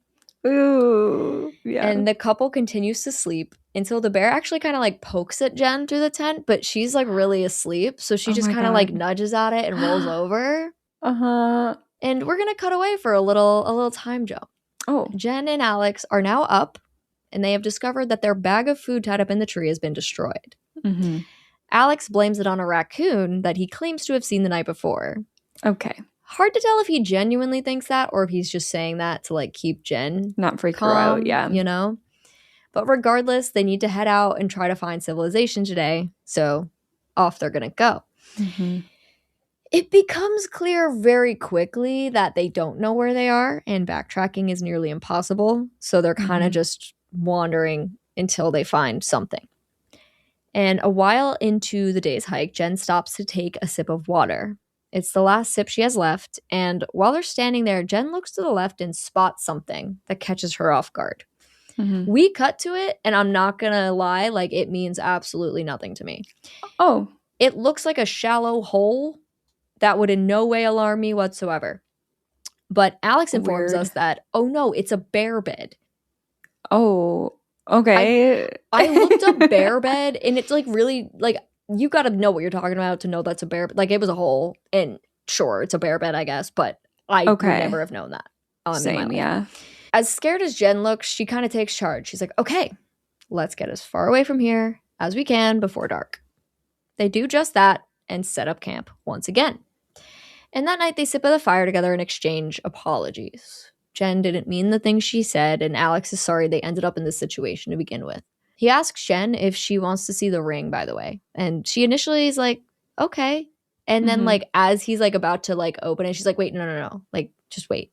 Ooh, yeah. And the couple continues to sleep until the bear actually kind of like pokes at Jen through the tent, but she's like really asleep. So she just kind of like nudges at it and rolls over. And we're going to cut away for a little time jump. Oh. Jen and Alex are now up, and they have discovered that their bag of food tied up in the tree has been destroyed. Alex blames it on a raccoon that he claims to have seen the night before. Okay. Hard to tell if he genuinely thinks that or if he's just saying that to like keep Jen not freak her out, yeah. But regardless, they need to head out and try to find civilization today. So off they're going to go. It becomes clear very quickly that they don't know where they are and backtracking is nearly impossible. So they're kind of just wandering until they find something. And a while into the day's hike, Jen stops to take a sip of water. It's the last sip she has left, and while they're standing there, Jen looks to the left and spots something that catches her off guard. We cut to it, and I'm not gonna lie, like, it means absolutely nothing to me. Oh. It looks like a shallow hole that would in no way alarm me whatsoever. But Alex informs us that, oh no, it's a bear bed. Oh, okay. I looked up bear bed, and it's like really like you got to know what you're talking about to know that's a bear. Like it was a hole, and sure, it's a bear bed, I guess, but I would never have known that. Same, yeah. As scared as Jen looks, she kind of takes charge. She's like, okay, let's get as far away from here as we can before dark. They do just that and set up camp once again. And that night they sit by the fire together and exchange apologies. Jen didn't mean the things she said, and Alex is sorry they ended up in this situation to begin with. He asks Jen if she wants to see the ring, by the way. And she initially is like, okay. And then like as he's like about to like open it, she's like, wait, no. Like, just wait.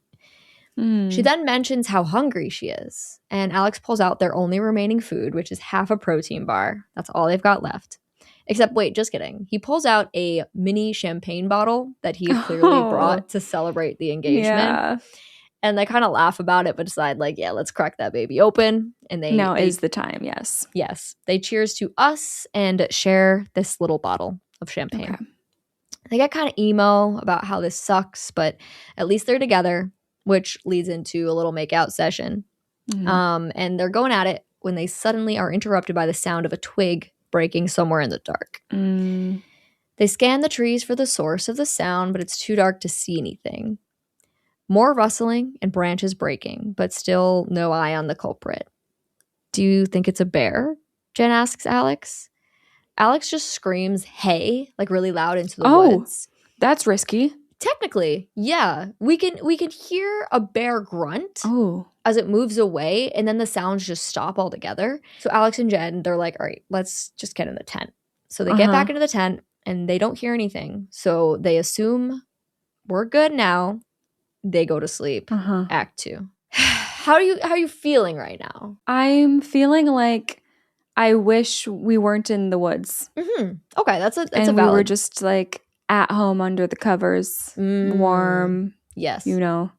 She then mentions how hungry she is. And Alex pulls out their only remaining food, which is half a protein bar. That's all they've got left. Except, wait, just kidding. He pulls out a mini champagne bottle that he had clearly brought to celebrate the engagement. Yeah. And they kind of laugh about it, but decide, like, yeah, let's crack that baby open. And now is the time, yes. Yes. They cheers to us and share this little bottle of champagne. Okay. They get kind of emo about how this sucks, but at least they're together, which leads into a little makeout session. And they're going at it when they suddenly are interrupted by the sound of a twig breaking somewhere in the dark. They scan the trees for the source of the sound, but it's too dark to see anything. More rustling and branches breaking, but still no eye on the culprit. Do you think it's a bear? Jen asks Alex. Alex just screams, hey, like really loud into the woods. That's risky. Technically, yeah. We can hear a bear grunt as it moves away, and then the sounds just stop altogether. So Alex and Jen, they're like, all right, let's just get in the tent. So they get back into the tent, and they don't hear anything. So they assume we're good now. They go to sleep. Act 2. How are you feeling right now? I'm feeling like I wish we weren't in the woods. Okay, that's a and valid. We were just like at home under the covers, warm. Yes, you know,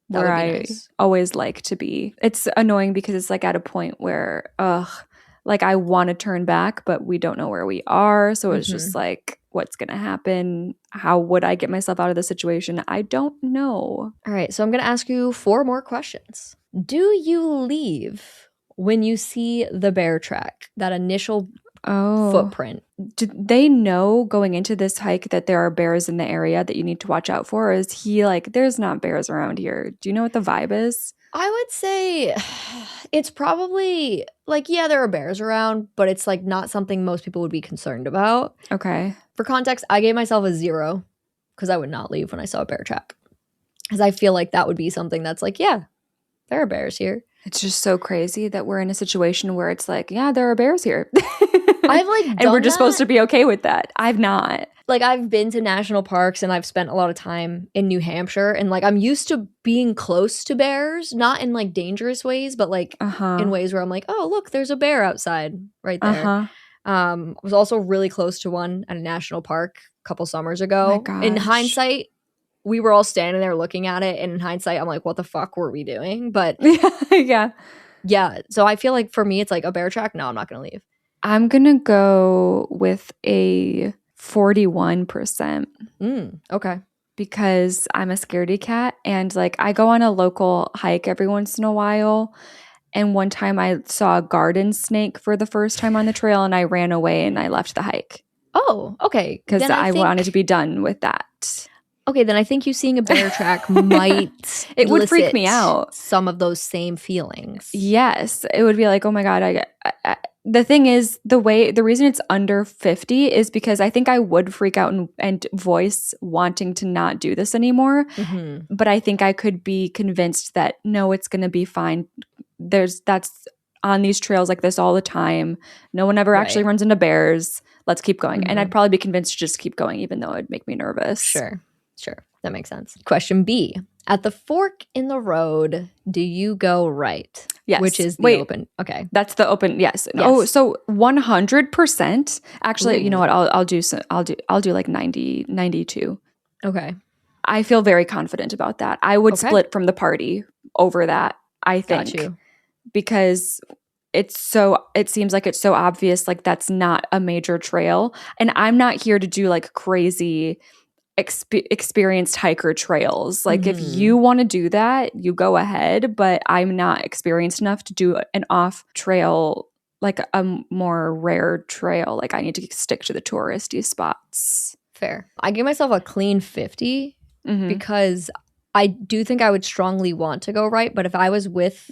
where I always like to be. It's annoying because it's like at a point where, like I want to turn back, but we don't know where we are. So it's just like, what's going to happen? How would I get myself out of the situation? I don't know. All right, so I'm going to ask you 4 more questions. Do you leave when you see the bear track, that initial footprint? Do they know going into this hike that there are bears in the area that you need to watch out for? Or is he like, there's not bears around here? Do you know what the vibe is? I would say it's probably like, yeah, there are bears around, but it's like not something most people would be concerned about. Okay. For context, I gave myself a 0 because I would not leave when I saw a bear track. Because I feel like that would be something that's like, yeah, there are bears here. It's just so crazy that we're in a situation where it's like, yeah, there are bears here. I've like done and we're just supposed to be okay with that. I've not. Like I've been to national parks and I've spent a lot of time in New Hampshire, and like I'm used to being close to bears, not in like dangerous ways, but like in ways where I'm like, oh look, there's a bear outside right there. I was also really close to one at a national park a couple summers ago. In hindsight, we were all standing there looking at it, and in hindsight, I'm like, what the fuck were we doing? But yeah. So I feel like for me, it's like a bear track. No, I'm not gonna leave. I'm gonna go with a 41%. Okay. Because I'm a scaredy cat, and like I go on a local hike every once in a while. And one time I saw a garden snake for the first time on the trail, and I ran away and I left the hike. Oh, okay. Because I wanted to be done with that. Okay, then I think you seeing a bear track might it would freak me out. Some of those same feelings. Yes, it would be like, oh my God, I the thing is, the reason it's under 50 is because I think I would freak out and voice wanting to not do this anymore. But I think I could be convinced that no, it's going to be fine. That's on these trails like this all the time. No one ever actually runs into bears. Let's keep going. And I'd probably be convinced to just keep going, even though it'd make me nervous. Sure. That makes sense. Question B. At the fork in the road, do you go right? Yes. Which is the open. Okay. That's the open. Yes. Oh, so 100%. Actually, you know what? I'll do like 90, 92. Okay. I feel very confident about that. I would split from the party over that, I think. Got you. Because it seems like it's so obvious, like that's not a major trail. And I'm not here to do like crazy experienced hiker trails. Like if you want to do that, you go ahead, but I'm not experienced enough to do an off trail, like a more rare trail. Like I need to stick to the touristy spots. Fair. I give myself a clean 50 because I do think I would strongly want to go right, but if I was with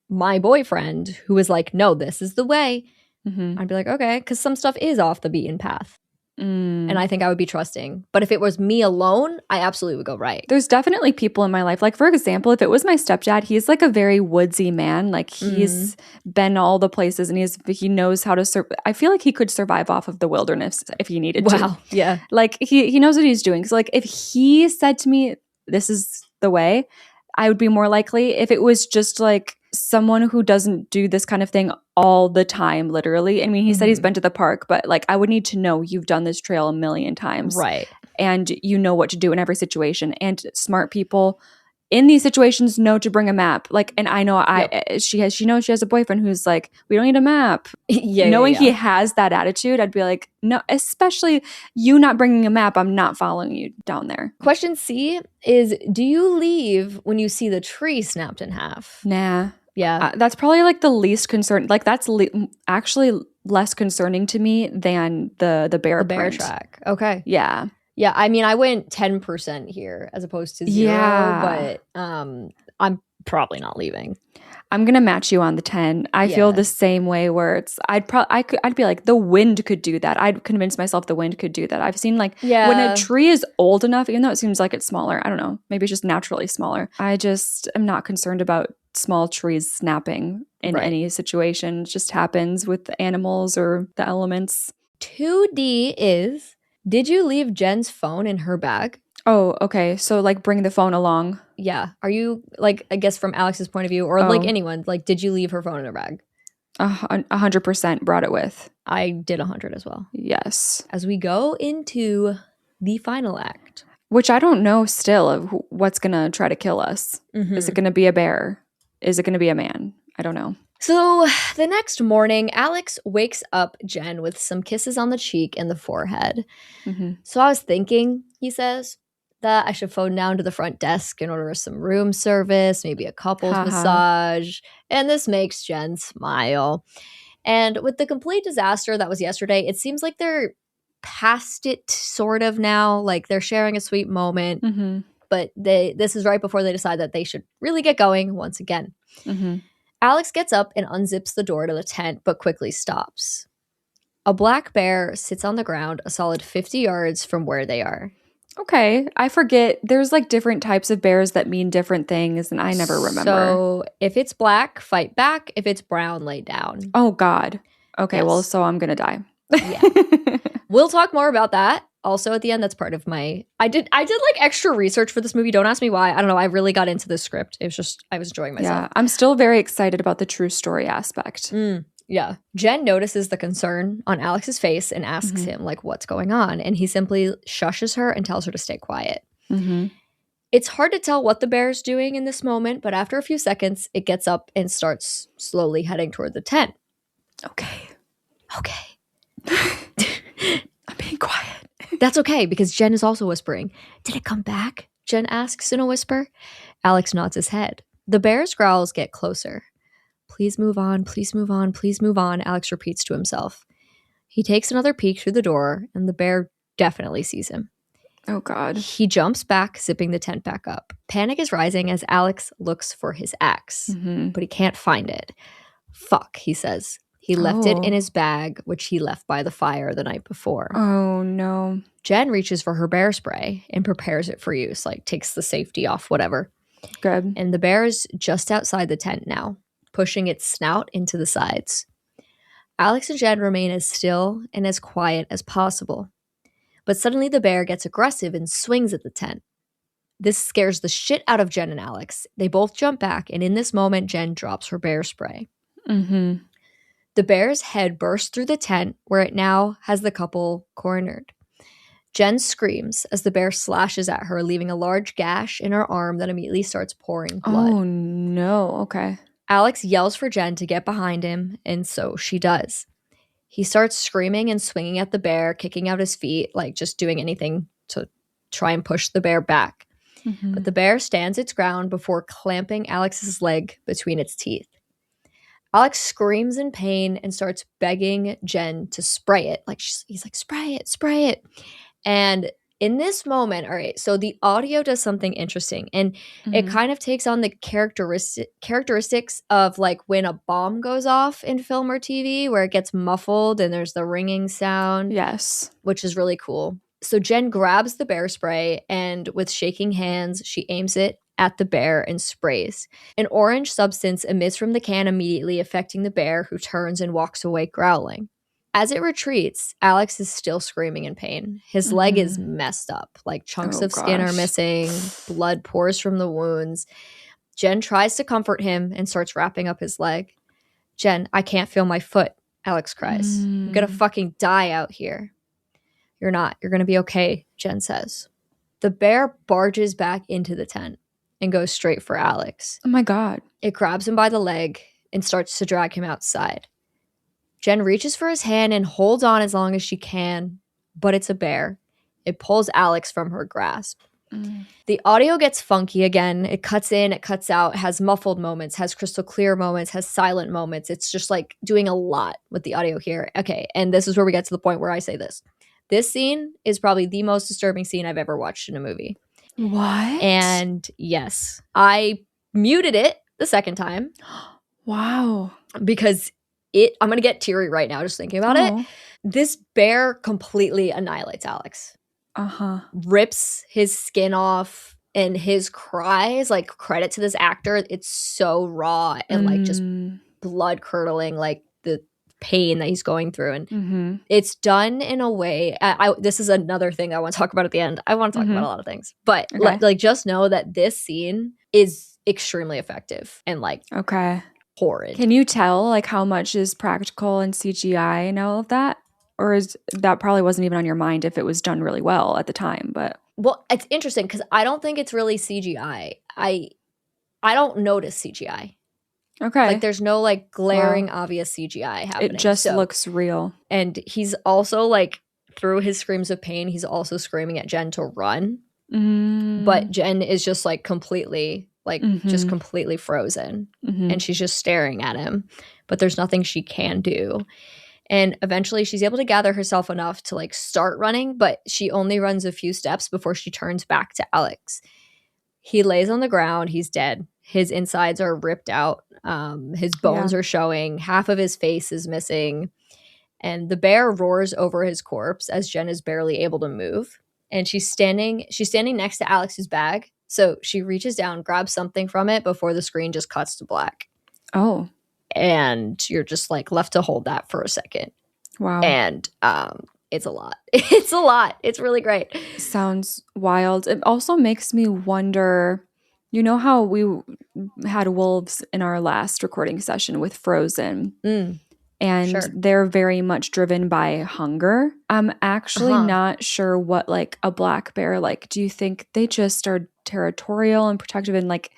my boyfriend who was like, no, this is the way, I'd be like, okay, because some stuff is off the beaten path. And I think I would be trusting. But if it was me alone, I absolutely would go right. There's definitely people in my life. Like, for example, if it was my stepdad, he's like a very woodsy man. Like, he's been all the places and he knows how to I feel like he could survive off of the wilderness if he needed to. Wow. Yeah. Like, he knows what he's doing. So, like, if he said to me, this is the way, I would be more likely. If it was just like someone who doesn't do this kind of thing all the time, literally. I mean, he said he's been to the park, but like I would need to know you've done this trail a million times. Right. And you know what to do in every situation. And smart people in these situations know to bring a map. Like, and I know she knows she has a boyfriend who's like, we don't need a map. Knowing he has that attitude, I'd be like, no, especially you not bringing a map, I'm not following you down there. Question C is, do you leave when you see the tree snapped in half? Nah. Yeah. That's probably like the least concern. Like that's actually less concerning to me than the bear track. Okay. Yeah. Yeah, I mean, I went 10% here as opposed to 0, but I'm probably not leaving. I'm gonna match you on the 10. I feel the same way. Where it's, I'd be like, the wind could do that. I'd convince myself the wind could do that. I've seen like when a tree is old enough, even though it seems like it's smaller. I don't know. Maybe it's just naturally smaller. I just am not concerned about small trees snapping in any situation. It just happens with the animals or the elements. 2D is, did you leave Jen's phone in her bag? Oh, okay. So like bring the phone along. Yeah. Are you like, I guess from Alex's point of view or like anyone, like did you leave her phone in her bag? 100% brought it with. I did 100 as well. Yes. As we go into the final act. Which I don't know still of what's going to try to kill us. Is it going to be a bear? Is it going to be a man? I don't know. So the next morning, Alex wakes up Jen with some kisses on the cheek and the forehead. So I was thinking, he says, that I should phone down to the front desk and order some room service, maybe a couples massage. And this makes Jen smile. And with the complete disaster that was yesterday, it seems like they're past it sort of now. Like they're sharing a sweet moment. But this is right before they decide that they should really get going once again. Alex gets up and unzips the door to the tent, but quickly stops. A black bear sits on the ground a solid 50 yards from where they are. Okay, I forget. There's like different types of bears that mean different things, and I never remember. So if it's black, fight back. If it's brown, lay down. Oh, God. Okay, well, so I'm going to die. Yeah. We'll talk more about that. Also at the end, that's part of my, I did like extra research for this movie. Don't ask me why. I don't know. I really got into the script. It was just, I was enjoying myself. Yeah, I'm still very excited about the true story aspect. Yeah. Jen notices the concern on Alex's face and asks him like, what's going on? And he simply shushes her and tells her to stay quiet. It's hard to tell what the bear is doing in this moment, but after a few seconds, it gets up and starts slowly heading toward the tent. Okay. I'm being quiet. That's okay, because Jen is also whispering. Did it come back? Jen asks in a whisper. Alex nods his head. The bear's growls get closer. Please move on, please move on, please move on, Alex repeats to himself. He takes another peek through the door, and the bear definitely sees him. Oh, God. He jumps back, zipping the tent back up. Panic is rising as Alex looks for his axe, but he can't find it. Fuck, he says. He left it in his bag, which he left by the fire the night before. Oh, no. Jen reaches for her bear spray and prepares it for use, like takes the safety off, whatever. Good. And the bear is just outside the tent now, pushing its snout into the sides. Alex and Jen remain as still and as quiet as possible. But suddenly the bear gets aggressive and swings at the tent. This scares the shit out of Jen and Alex. They both jump back, and in this moment, Jen drops her bear spray. The bear's head bursts through the tent, where it now has the couple cornered. Jen screams as the bear slashes at her, leaving a large gash in her arm that immediately starts pouring blood. Oh, no. Okay. Alex yells for Jen to get behind him, and so she does. He starts screaming and swinging at the bear, kicking out his feet, like just doing anything to try and push the bear back. Mm-hmm. But the bear stands its ground before clamping Alex's leg between its teeth. Alex screams in pain and starts begging Jen to spray it. Like he's like, spray it, spray it. And in this moment, all right, so the audio does something interesting, and it kind of takes on the characteristics of like when a bomb goes off in film or TV, where it gets muffled and there's the ringing sound. Yes. Which is really cool. So Jen grabs the bear spray, and with shaking hands, she aims it at the bear and sprays. An orange substance emits from the can, immediately affecting the bear, who turns and walks away growling. As it retreats, Alex is still screaming in pain. His leg is messed up. Like chunks of skin are missing. Blood pours from the wounds. Jen tries to comfort him and starts wrapping up his leg. Jen, I can't feel my foot, Alex cries. I'm gonna fucking die out here. You're not. You're gonna be okay, Jen says. The bear barges back into the tent and goes straight for Alex. Oh my God. It grabs him by the leg and starts to drag him outside. Jen reaches for his hand and holds on as long as she can, but it's a bear. It pulls Alex from her grasp. The audio gets funky again. It cuts in, it cuts out, has muffled moments, has crystal clear moments, has silent moments. It's just like doing a lot with the audio here. Okay, and this is where we get to the point where I say this. This scene is probably the most disturbing scene I've ever watched in a movie. What? And yes, I muted it the second time. Wow. Because I'm going to get teary right now just thinking about it. This bear completely annihilates Alex. Rips his skin off, and his cries, like, credit to this actor, it's so raw and like just blood curdling, like the pain that he's going through. And it's done in a way, this is another thing I want to talk about at the end. I want to talk about a lot of things, but like just know that this scene is extremely effective and like horrid. Can you tell like how much is practical and CGI and all of that? Or is that probably wasn't even on your mind if it was done really well at the time? But well, it's interesting because I don't think it's really CGI. I don't notice CGI. Okay. Like there's no like glaring obvious CGI happening. It just looks real. And he's also like, through his screams of pain, he's also screaming at Jen to run. But Jen is just like completely like just completely frozen. And she's just staring at him. But there's nothing she can do. And eventually she's able to gather herself enough to like start running, but she only runs a few steps before she turns back to Alex. He lays on the ground. He's dead. His insides are ripped out. His bones are showing. Half of his face is missing. And the bear roars over his corpse as Jen is barely able to move. And she's standing next to Alex's bag. So she reaches down, grabs something from it before the screen just cuts to black. Oh. And you're just like left to hold that for a second. Wow. And it's a lot. It's a lot. It's really great. Sounds wild. It also makes me wonder, you know how we had wolves in our last recording session with Frozen? And they're very much driven by hunger. I'm actually not sure what like a black bear, like, do you think they just are territorial and protective and like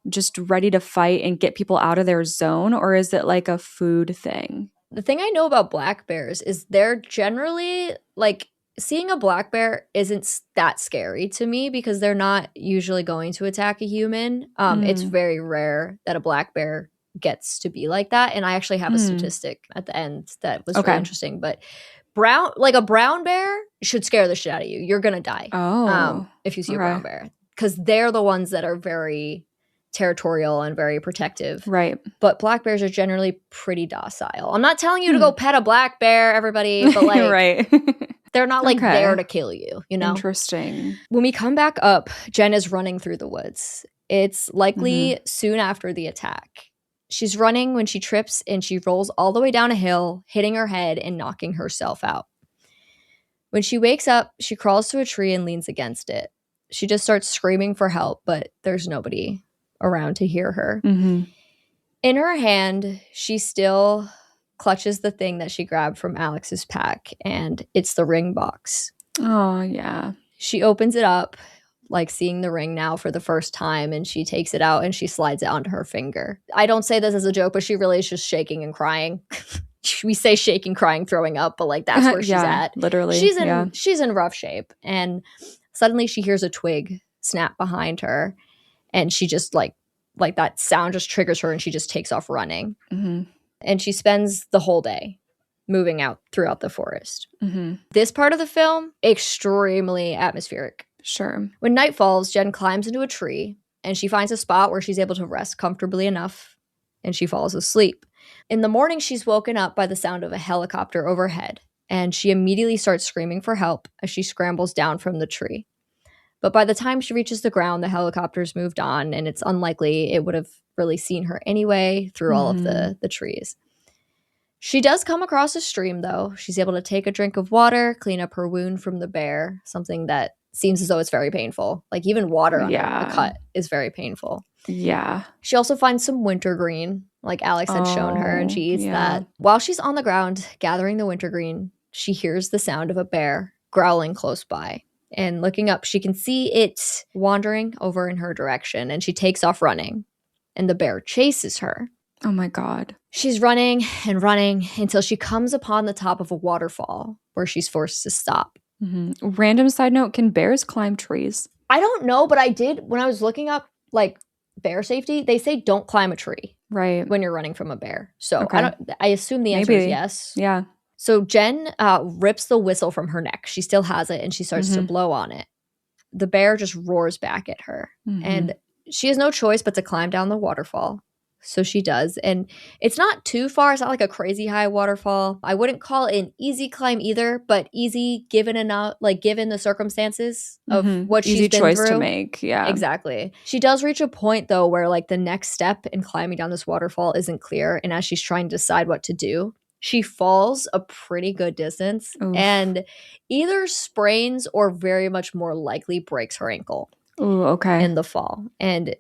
just ready to fight and get people out of their zone? Or is it like a food thing? The thing I know about black bears is they're generally like, seeing a black bear isn't that scary to me because they're not usually going to attack a human. It's very rare that a black bear gets to be like that. And I actually have a statistic at the end that was really interesting. But a brown bear should scare the shit out of you. You're gonna die if you see a brown bear, because they're the ones that are very territorial and very protective. Right. But black bears are generally pretty docile. I'm not telling you to go pet a black bear, everybody, but like they're not like there to kill you, you know? Interesting. When we come back up, Jen is running through the woods. It's likely soon after the attack. She's running when she trips and she rolls all the way down a hill, hitting her head and knocking herself out. When she wakes up, she crawls to a tree and leans against it. She just starts screaming for help, but there's nobody around to hear her. In her hand, she still clutches the thing that she grabbed from Alex's pack, and it's the ring box. Oh, yeah. She opens it up, like seeing the ring now for the first time, and she takes it out and she slides it onto her finger. I don't say this as a joke, but she really is just shaking and crying. We say shaking, crying, throwing up, but like that's where she's at. Literally. She's in rough shape. And suddenly she hears a twig snap behind her, and she just like that sound just triggers her, and she just takes off running. And she spends the whole day moving out throughout the forest. This part of the film, extremely atmospheric. Sure. When night falls, Jen climbs into a tree and she finds a spot where she's able to rest comfortably enough, and she falls asleep. In the morning, she's woken up by the sound of a helicopter overhead, and she immediately starts screaming for help as she scrambles down from the tree. But by the time she reaches the ground, the helicopter's moved on, and it's unlikely it would have really seen her anyway through all of the trees. She does come across a stream, though. She's able to take a drink of water, clean up her wound from the bear, something that seems as though it's very painful. Like even water on a cut is very painful. Yeah. She also finds some wintergreen, like Alex had shown her, and she eats that. While she's on the ground gathering the wintergreen, she hears the sound of a bear growling close by. And looking up, she can see it wandering over in her direction, and she takes off running. And the bear chases her. Oh my God. She's running and running until she comes upon the top of a waterfall where she's forced to stop. Random side note, can bears climb trees? I don't know, but I did when I was looking up like bear safety. They say don't climb a tree when you're running from a bear. So I assume the answer is yes. Yeah. So Jen rips the whistle from her neck. She still has it, and she starts to blow on it. The bear just roars back at her, and she has no choice but to climb down the waterfall. So she does. And it's not too far. It's not like a crazy high waterfall. I wouldn't call it an easy climb either, but easy given the circumstances of what she's been choice through. To make. Yeah. Exactly. She does reach a point though where like the next step in climbing down this waterfall isn't clear. And as she's trying to decide what to do, she falls a pretty good distance and either sprains or very much more likely breaks her ankle. Ooh, okay. In the fall. And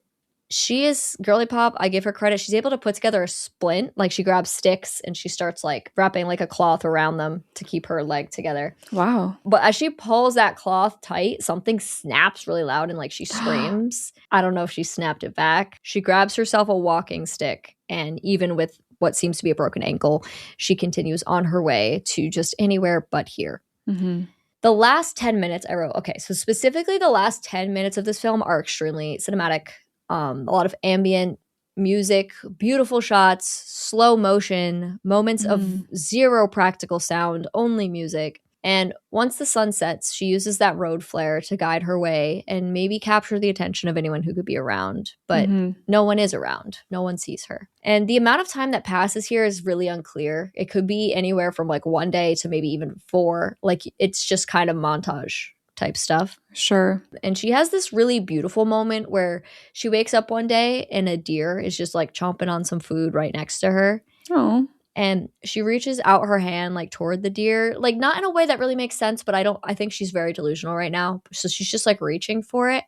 she is girly pop. I give her credit. She's able to put together a splint. Like she grabs sticks and she starts like wrapping like a cloth around them to keep her leg together. Wow. But as she pulls that cloth tight, something snaps really loud and like she screams. I don't know if she snapped it back. She grabs herself a walking stick, and even with what seems to be a broken ankle, she continues on her way to just anywhere but here. The last 10 minutes I wrote, okay, so specifically the last 10 minutes of this film are extremely cinematic. A lot of ambient music, beautiful shots, slow motion, moments of zero practical sound, only music. And once the sun sets, she uses that road flare to guide her way and maybe capture the attention of anyone who could be around. But no one is around. No one sees her. And the amount of time that passes here is really unclear. It could be anywhere from like 1 day to maybe even 4. Like it's just kind of montage type stuff. Sure. And she has this really beautiful moment where she wakes up one day and a deer is just like chomping on some food right next to her. Oh. And she reaches out her hand like toward the deer, like not in a way that really makes sense, but I think she's very delusional right now. So she's just like reaching for it.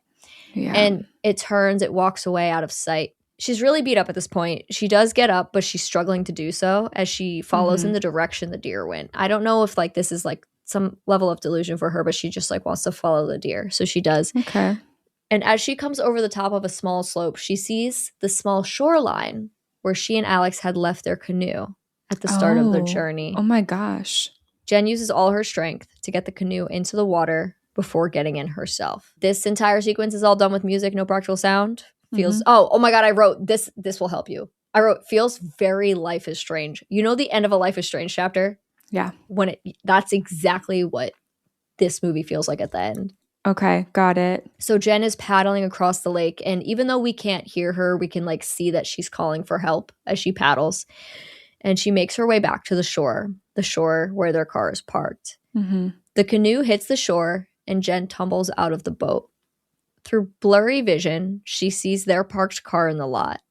Yeah. And it turns, it walks away out of sight. She's really beat up at this point. She does get up, but she's struggling to do so as she follows in the direction the deer went. I don't know if like this is like some level of delusion for her, but she just like wants to follow the deer. So she does. Okay. And as she comes over the top of a small slope, she sees the small shoreline where she and Alex had left their canoe at the start of their journey. Oh my gosh. Jen uses all her strength to get the canoe into the water before getting in herself. This entire sequence is all done with music, no practical sound. Feels oh my God, I wrote this will help you. I wrote feels very Life is Strange. You know the end of a Life is Strange chapter? Yeah. That's exactly what this movie feels like at the end. Okay, got it. So Jen is paddling across the lake, and even though we can't hear her, we can like see that she's calling for help as she paddles. And she makes her way back to the shore where their car is parked. The canoe hits the shore, and Jen tumbles out of the boat. Through blurry vision, she sees their parked car in the lot.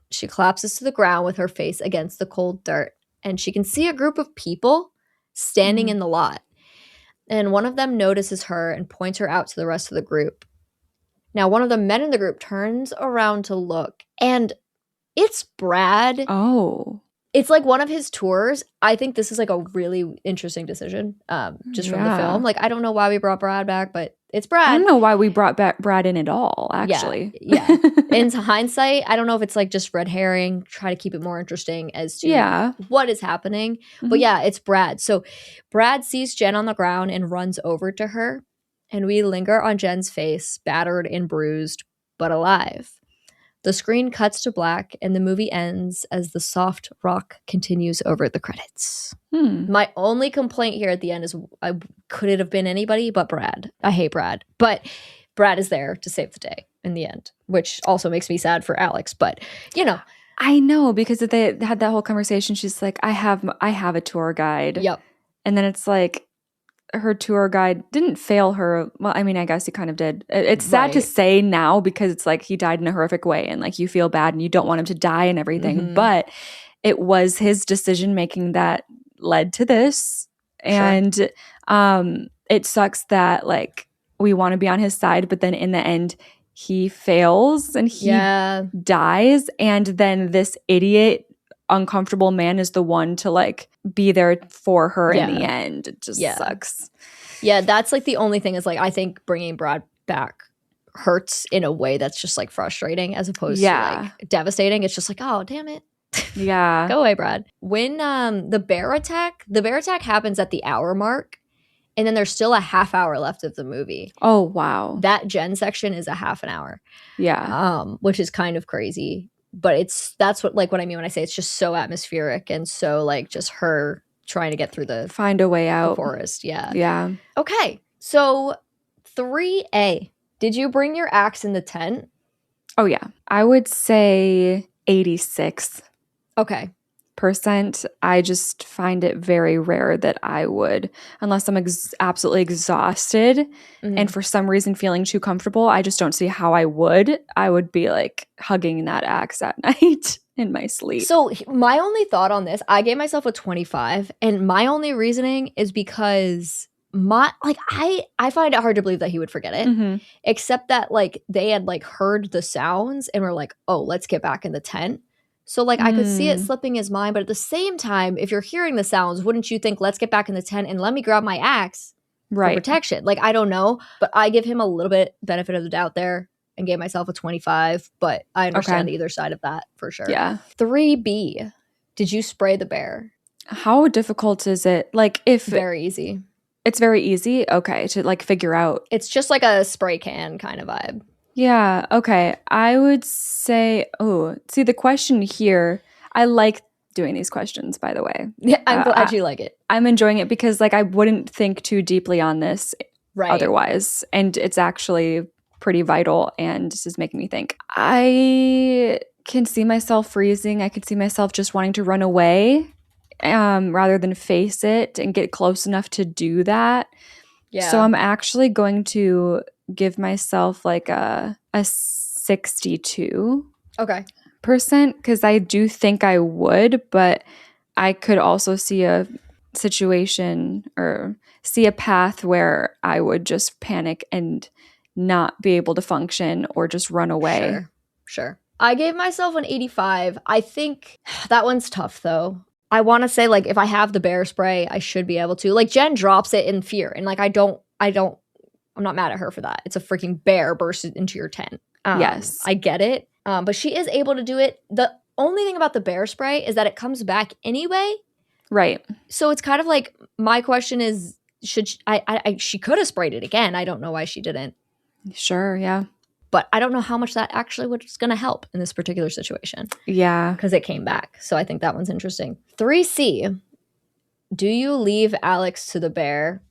She collapses to the ground with her face against the cold dirt, and she can see a group of people standing in the lot. And one of them notices her and points her out to the rest of the group. Now, one of the men in the group turns around to look, and it's Brad. Oh. it's like one of his tours. I think this is like a really interesting decision, just from the film. Like, I don't know why we brought Brad back, but it's Brad. I don't know why we brought back Brad in at all, actually. Yeah. In hindsight, I don't know if it's like just red herring, try to keep it more interesting as to what is happening. Mm-hmm. But yeah, it's Brad. So Brad sees Jen on the ground and runs over to her. And we linger on Jen's face, battered and bruised, but alive. The screen cuts to black, and the movie ends as the soft rock continues over the credits. My only complaint here at the end is could it have been anybody but Brad? I hate Brad. But Brad is there to save the day in the end, which also makes me sad for Alex. But, you know. I know, because they had that whole conversation. She's like, I have a tour guide. Yep. And then it's like, her tour guide didn't fail her. Well, I mean, I guess he kind of did. It's sad to say now, because it's like he died in a horrific way and like you feel bad and you don't want him to die and everything. Mm-hmm. But it was his decision making that led to this. Sure. And it sucks that like we want to be on his side, but then in the end he fails and he dies. And then this idiot, uncomfortable man is the one to like be there for her in the end. It just sucks. Yeah, that's like the only thing is like I think bringing Brad back hurts in a way that's just like frustrating as opposed to like devastating. It's just like, oh, damn it. Yeah. Go away, Brad. When the bear attack happens at the hour mark, and then there's still a half hour left of the movie. Oh, wow. That Jen section is a half an hour. Yeah. Which is kind of crazy. But that's what I mean when I say it's just so atmospheric and so like just her trying to get through find a way out the forest. Yeah. Yeah. Okay. So 3A. Did you bring your axe in the tent? Oh yeah. I would say 86. Okay. %. I just find it very rare that I would, unless I'm absolutely exhausted and for some reason feeling too comfortable, I just don't see how I would be like hugging that axe at night in my sleep. So my only thought on this, I gave myself a 25, and my only reasoning is because I find it hard to believe that he would forget it, except that like they had like heard the sounds and were like, oh, let's get back in the tent. So, like, I could see it slipping his mind. But at the same time, if you're hearing the sounds, wouldn't you think, let's get back in the tent and let me grab my axe for protection? Like, I don't know. But I give him a little bit benefit of the doubt there and gave myself a 25. But I understand either side of that for sure. Yeah. 3B. Did you spray the bear? How difficult is it? Like, Very easy. It's very easy? Okay. To, like, figure out. It's just like a spray can kind of vibe. Yeah, okay. I would say, see, the question here, I like doing these questions, by the way. Yeah, I'm glad you like it. I'm enjoying it because, like, I wouldn't think too deeply on this otherwise. And it's actually pretty vital, and this is making me think. I can see myself freezing. I could see myself just wanting to run away rather than face it and get close enough to do that. Yeah. So I'm actually going to give myself like a 62 % because I do think I would, but I could also see a situation or see a path where I would just panic and not be able to function or just run away. Sure. I gave myself an 85. I think that one's tough though. I want to say like if I have the bear spray, I should be able to. Like Jen drops it in fear, and like I'm not mad at her for that. It's a freaking bear bursted into your tent. Yes. I get it. But she is able to do it. The only thing about the bear spray is that it comes back anyway. Right. So it's kind of like, my question is, she could have sprayed it again. I don't know why she didn't. Sure, yeah. But I don't know how much that actually was going to help in this particular situation. Yeah. Because it came back. So I think that one's interesting. 3C. Do you leave Alex to the bear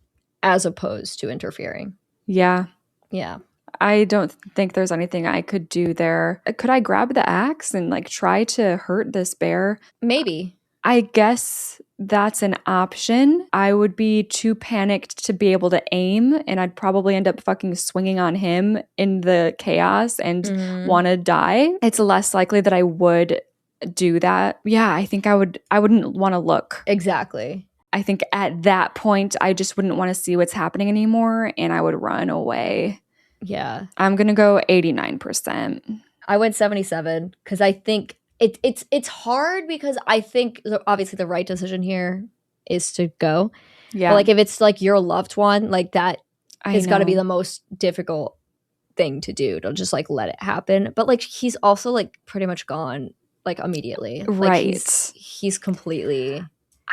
as opposed to interfering? Yeah. Yeah. I don't think there's anything I could do there. Could I grab the axe and like try to hurt this bear? Maybe. I guess that's an option. I would be too panicked to be able to aim, and I'd probably end up fucking swinging on him in the chaos and want to die. It's less likely that I would do that. Yeah, I think I wouldn't want to look. Exactly. I think at that point, I just wouldn't want to see what's happening anymore, and I would run away. Yeah. I'm going to go 89%. I went 77 because I think it's hard because I think obviously the right decision here is to go. Yeah. But like if it's like your loved one, like that it's got to be the most difficult thing to do, to just like let it happen. But like he's also like pretty much gone like immediately. Right. Like he's completely.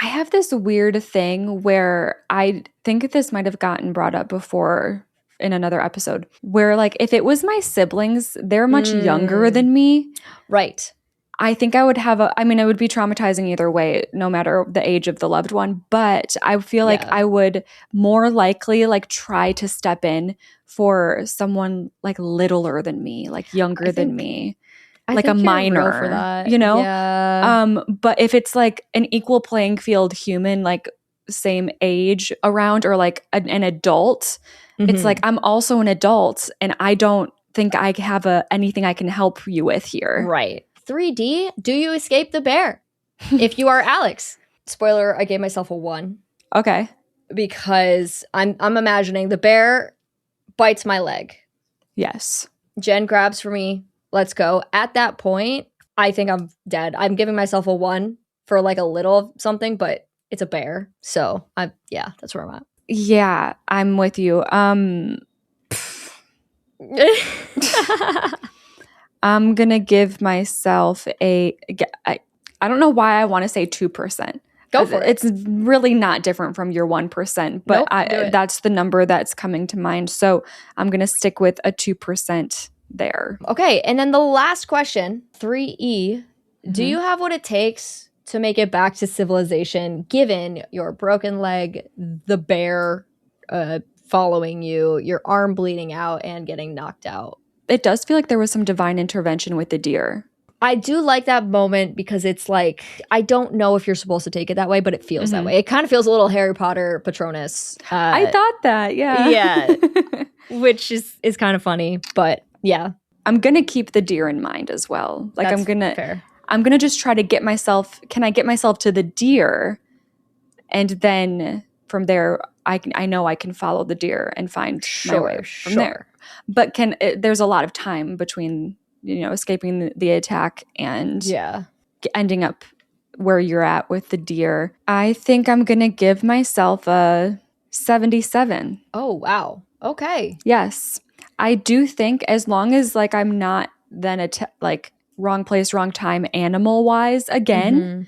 I have this weird thing where I think this might have gotten brought up before in another episode, where like if it was my siblings, they're much younger than me. Right. I think I would have it would be traumatizing either way, no matter the age of the loved one. But I feel like I would more likely like try to step in for someone like littler than me, like younger than me, like a minor for that. You know? Yeah. But if it's like an equal playing field human, like same age around, or like an adult, it's like I'm also an adult and I don't think I have anything I can help you with here. Right. 3D, do you escape the bear? If you are Alex. Spoiler, I gave myself a 1. Okay. Because I'm imagining the bear bites my leg. Yes. Jen grabs for me. Let's go. At that point, I think I'm dead. I'm giving myself a 1 for like a little something, but it's a bear. So that's where I'm at. Yeah, I'm with you. I'm going to give myself I don't know why I want to say 2%. Go for it. It's really not different from your 1%, but that's the number that's coming to mind. So I'm going to stick with a 2% there. Okay, and then the last question, 3E. Do you have what it takes to make it back to civilization, given your broken leg, the bear following you, your arm bleeding out, and getting knocked out? It does feel like there was some divine intervention with the deer. I do like that moment because it's like, I don't know if you're supposed to take it that way, but it feels that way. It kind of feels a little Harry Potter Patronus. I thought that, yeah. Yeah, which is kind of funny, but yeah. I'm going to keep the deer in mind as well. Like That's I'm going fair. to just try to get myself to the deer, and then from there I know I can follow the deer and find my way from there. But there's a lot of time between, escaping the attack and ending up where you're at with the deer. I think I'm going to give myself a 77. Oh, wow. Okay. Yes. I do think as long as like I'm not then like wrong place, wrong time animal wise again,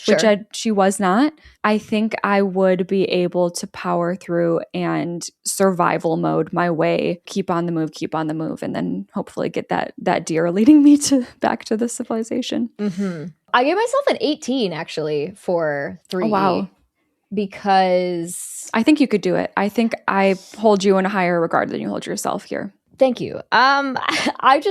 which she was not, I think I would be able to power through and survival mode my way, keep on the move, and then hopefully get that deer leading me back to the civilization. I gave myself an 18 actually for 3E. Oh, wow. Because I think you could do it. I think I hold you in a higher regard than you hold yourself here. Thank you. I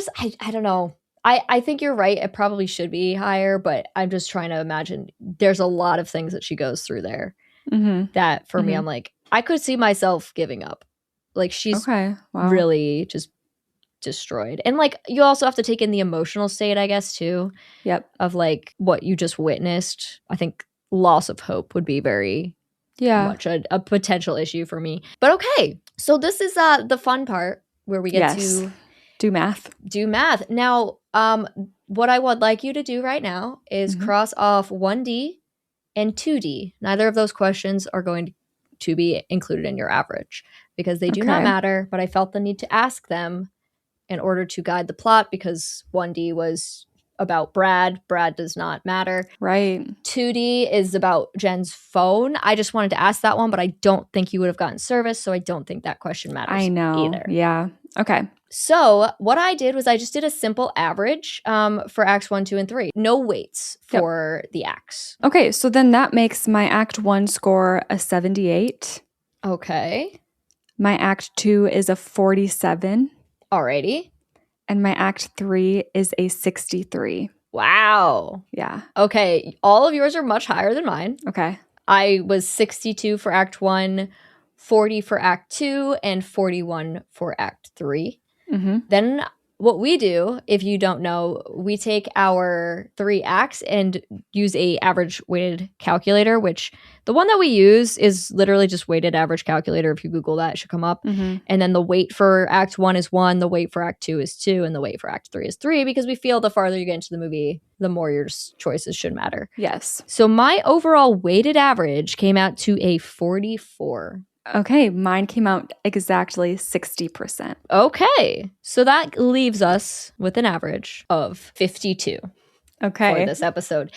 don't know. I think you're right. It probably should be higher, but I'm just trying to imagine. There's a lot of things that she goes through there that for me, I'm like, I could see myself giving up. Like she's really just destroyed. And like you also have to take in the emotional state, I guess, too. Yep. Of like what you just witnessed. I think loss of hope would be very much a potential issue for me. But okay. So this is the fun part where we get to do math. Now, what I would like you to do right now is cross off 1D and 2D. Neither of those questions are going to be included in your average because they do not matter, but I felt the need to ask them in order to guide the plot because 1D was about Brad. Brad does not matter. Right. 2D is about Jen's phone. I just wanted to ask that one, but I don't think you would have gotten service, so I don't think that question matters either. Yeah. Okay. So what I did was I just did a simple average for acts 1, 2, and 3. No weights for the acts. Okay, so then that makes my act 1 score a 78. Okay. My act 2 is a 47. Alrighty. And my act 3 is a 63. Wow. Yeah. Okay, all of yours are much higher than mine. Okay. I was 62 for act 1, 40 for act 2, and 41 for act 3. Then what we do, if you don't know, we take our 3 acts and use a average weighted calculator, which the one that we use is literally just weighted average calculator. If you Google that, it should come up. Mm-hmm. And then the weight for act 1 is 1, the weight for act 2 is 2, and the weight for act 3 is 3, because we feel the farther you get into the movie, the more your choices should matter. Yes. So my overall weighted average came out to a 44. Okay, mine came out exactly 60%. Okay, so that leaves us with an average of 52. Okay. For this episode.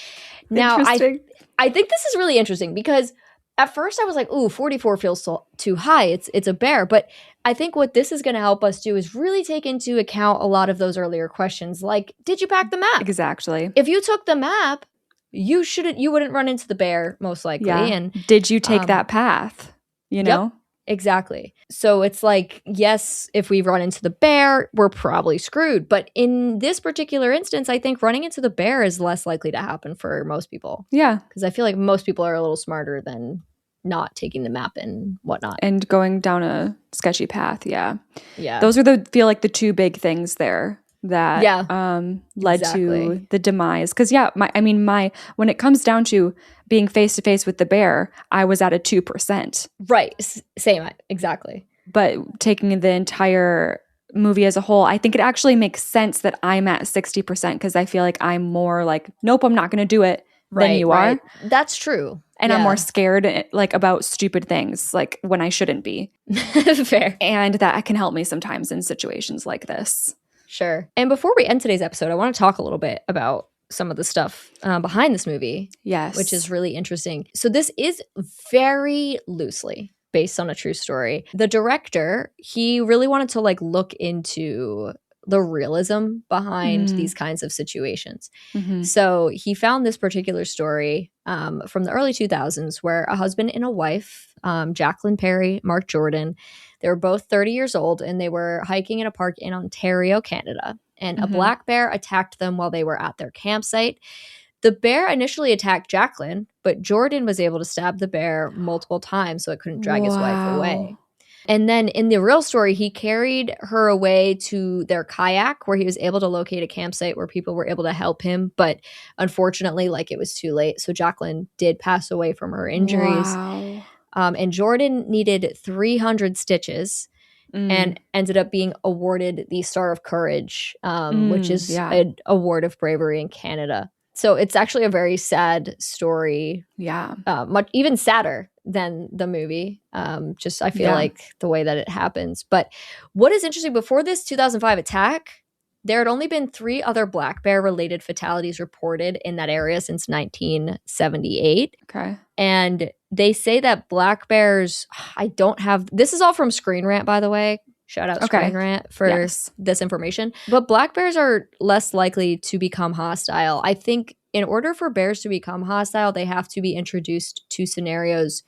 Now, I think this is really interesting because at first I was like, ooh, 44 feels too high. It's a bear. But I think what this is going to help us do is really take into account a lot of those earlier questions. Like, did you pack the map? Exactly. If you took the map, you wouldn't run into the bear, most likely. Yeah. And did you take that path? You know? Yep. Exactly. So it's like, yes, if we run into the bear, we're probably screwed. But in this particular instance, I think running into the bear is less likely to happen for most people. Yeah. Because I feel like most people are a little smarter than not taking the map and whatnot. And going down a sketchy path. Yeah. Yeah. Those are feel like the two big things there that led to the demise. Because when it comes down to being face to face with the bear, I was at a 2%. Right. Same. Exactly. But taking the entire movie as a whole, I think it actually makes sense that I'm at 60% because I feel like I'm more like, nope, I'm not going to do it than you are. That's true. And I'm more scared like about stupid things, like when I shouldn't be. Fair. And that can help me sometimes in situations like this. Sure. And before we end today's episode, I want to talk a little bit about some of the stuff behind this movie. Yes. Which is really interesting. So this is very loosely based on a true story. The director, he really wanted to like look into the realism behind these kinds of situations. Mm-hmm. So he found this particular story from the early 2000s where a husband and a wife, Jacqueline Perry, Mark Jordan, they were both 30 years old and they were hiking in a park in Ontario, Canada. And a black bear attacked them while they were at their campsite. The bear initially attacked Jacqueline, but Jordan was able to stab the bear multiple times so it couldn't drag his wife away. And then in the real story, he carried her away to their kayak where he was able to locate a campsite where people were able to help him. But unfortunately, like, it was too late. So Jacqueline did pass away from her injuries. Wow. And Jordan needed 300 stitches and ended up being awarded the Star of Courage, which is an award of bravery in Canada. So it's actually a very sad story. Yeah. Much even sadder than the movie. Just I feel like the way that it happens. But what is interesting, before this 2005 attack, there had only been 3 other black bear related fatalities reported in that area since 1978. Okay. And they say that black bears, this is all from Screen Rant, by the way. Shout out Screen Rant for this information. But black bears are less likely to become hostile. I think in order for bears to become hostile, they have to be introduced to scenarios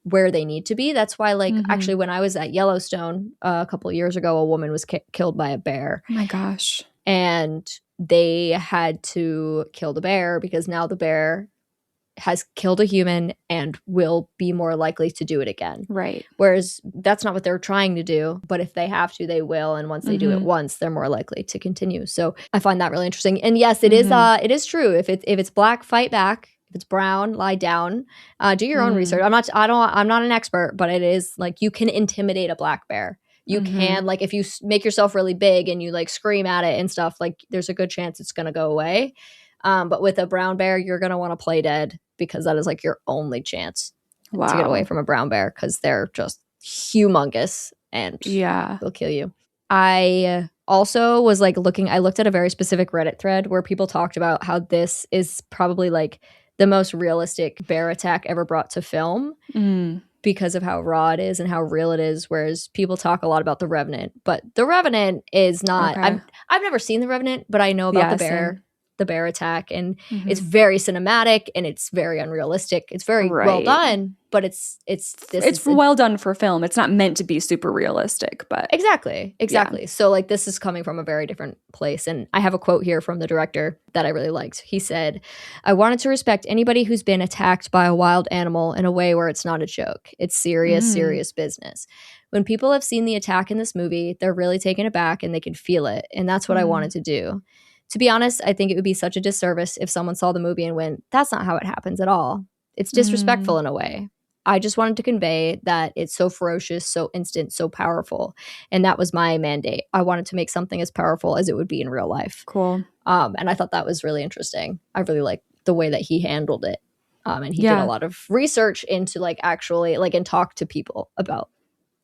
where they need to be. That's why, like, actually, when I was at Yellowstone a couple of years ago, a woman was killed by a bear. Oh my gosh. And they had to kill the bear because now the bear has killed a human and will be more likely to do it again. Right. Whereas that's not what they're trying to do, but if they have to, they will. And once they do it once, they're more likely to continue. So I find that really interesting. And yes, it is true. If it's black, fight back. If it's brown, lie down. Do your own research. I'm not an expert, but it is like you can intimidate a black bear. You can, like, if you make yourself really big and you like scream at it and stuff, like, there's a good chance it's going to go away. But with a brown bear, you're going to want to play dead because that is like your only chance to get away from a brown bear because they're just humongous and they'll kill you. I also was like I looked at a very specific Reddit thread where people talked about how this is probably like the most realistic bear attack ever brought to film because of how raw it is and how real it is. Whereas people talk a lot about The Revenant, but The Revenant is not, I've never seen The Revenant, but I know about the bear. Same. the bear attack, and it's very cinematic and it's very unrealistic. It's very well done, but it's well done for film. It's not meant to be super realistic, but exactly. Yeah. So like this is coming from a very different place, and I have a quote here from the director that I really liked. He said, "I wanted to respect anybody who's been attacked by a wild animal in a way where it's not a joke. It's serious business. When people have seen the attack in this movie, they're really taken aback and they can feel it, and that's what I wanted to do. To be honest, I think it would be such a disservice if someone saw the movie and went, that's not how it happens at all. It's disrespectful in a way. I just wanted to convey that it's so ferocious, so instant, so powerful. And that was my mandate. I wanted to make something as powerful as it would be in real life." Cool. And I thought that was really interesting. I really liked the way that he handled it. And he did a lot of research into like actually like and talk to people about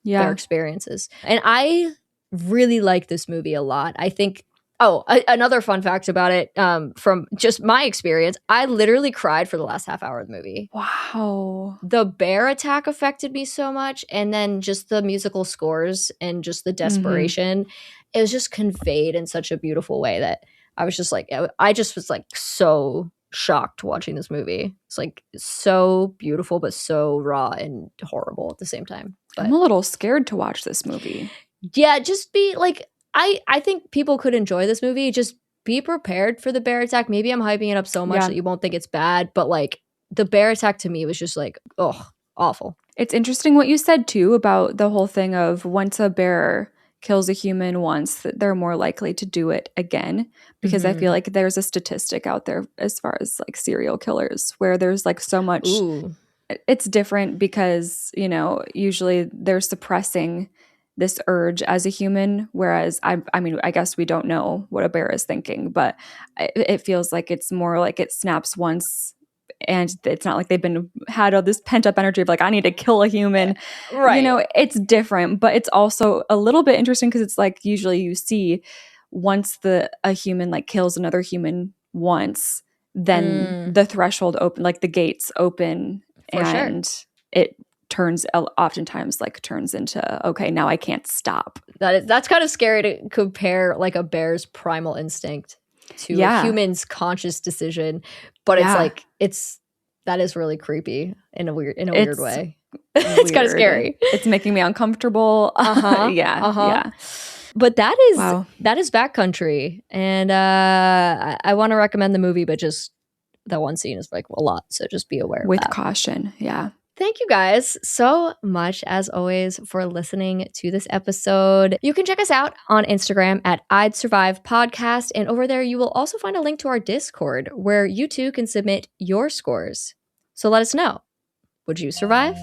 their experiences. And I really like this movie a lot. I think another fun fact about it, from just my experience, I literally cried for the last half hour of the movie. Wow. The bear attack affected me so much, and then just the musical scores and just the desperation, it was just conveyed in such a beautiful way that I was just like, I just was like so shocked watching this movie. It's like so beautiful, but so raw and horrible at the same time. But I'm a little scared to watch this movie. Yeah, just be like, I think people could enjoy this movie. Just be prepared for the bear attack. Maybe I'm hyping it up so much that you won't think it's bad, but like the bear attack to me was just like, awful. It's interesting what you said too about the whole thing of once a bear kills a human once, that they're more likely to do it again, because I feel like there's a statistic out there as far as like serial killers where there's like so much. Ooh. It's different because, you know, usually they're suppressing this urge as a human, whereas I mean, I guess we don't know what a bear is thinking, but it feels like it's more like it snaps once, and it's not like they've had all this pent up energy of like, I need to kill a human. Right. You know, it's different, but it's also a little bit interesting because it's like usually you see once a human like kills another human once, then the threshold open, like the gates open, and it oftentimes turns into, okay, now I can't stop. That's kind of scary to compare like a bear's primal instinct to a human's conscious decision, but it's like that is really creepy in a weird way. It's kind of scary. It's making me uncomfortable. Yeah. But that is Backcountry, and I want to recommend the movie, but just that one scene is like a lot, so just be aware with of that. Caution. Yeah. Thank you guys so much, as always, for listening to this episode. You can check us out on Instagram at I'd Survive Podcast, and over there you will also find a link to our Discord where you too can submit your scores. So let us know. Would you survive?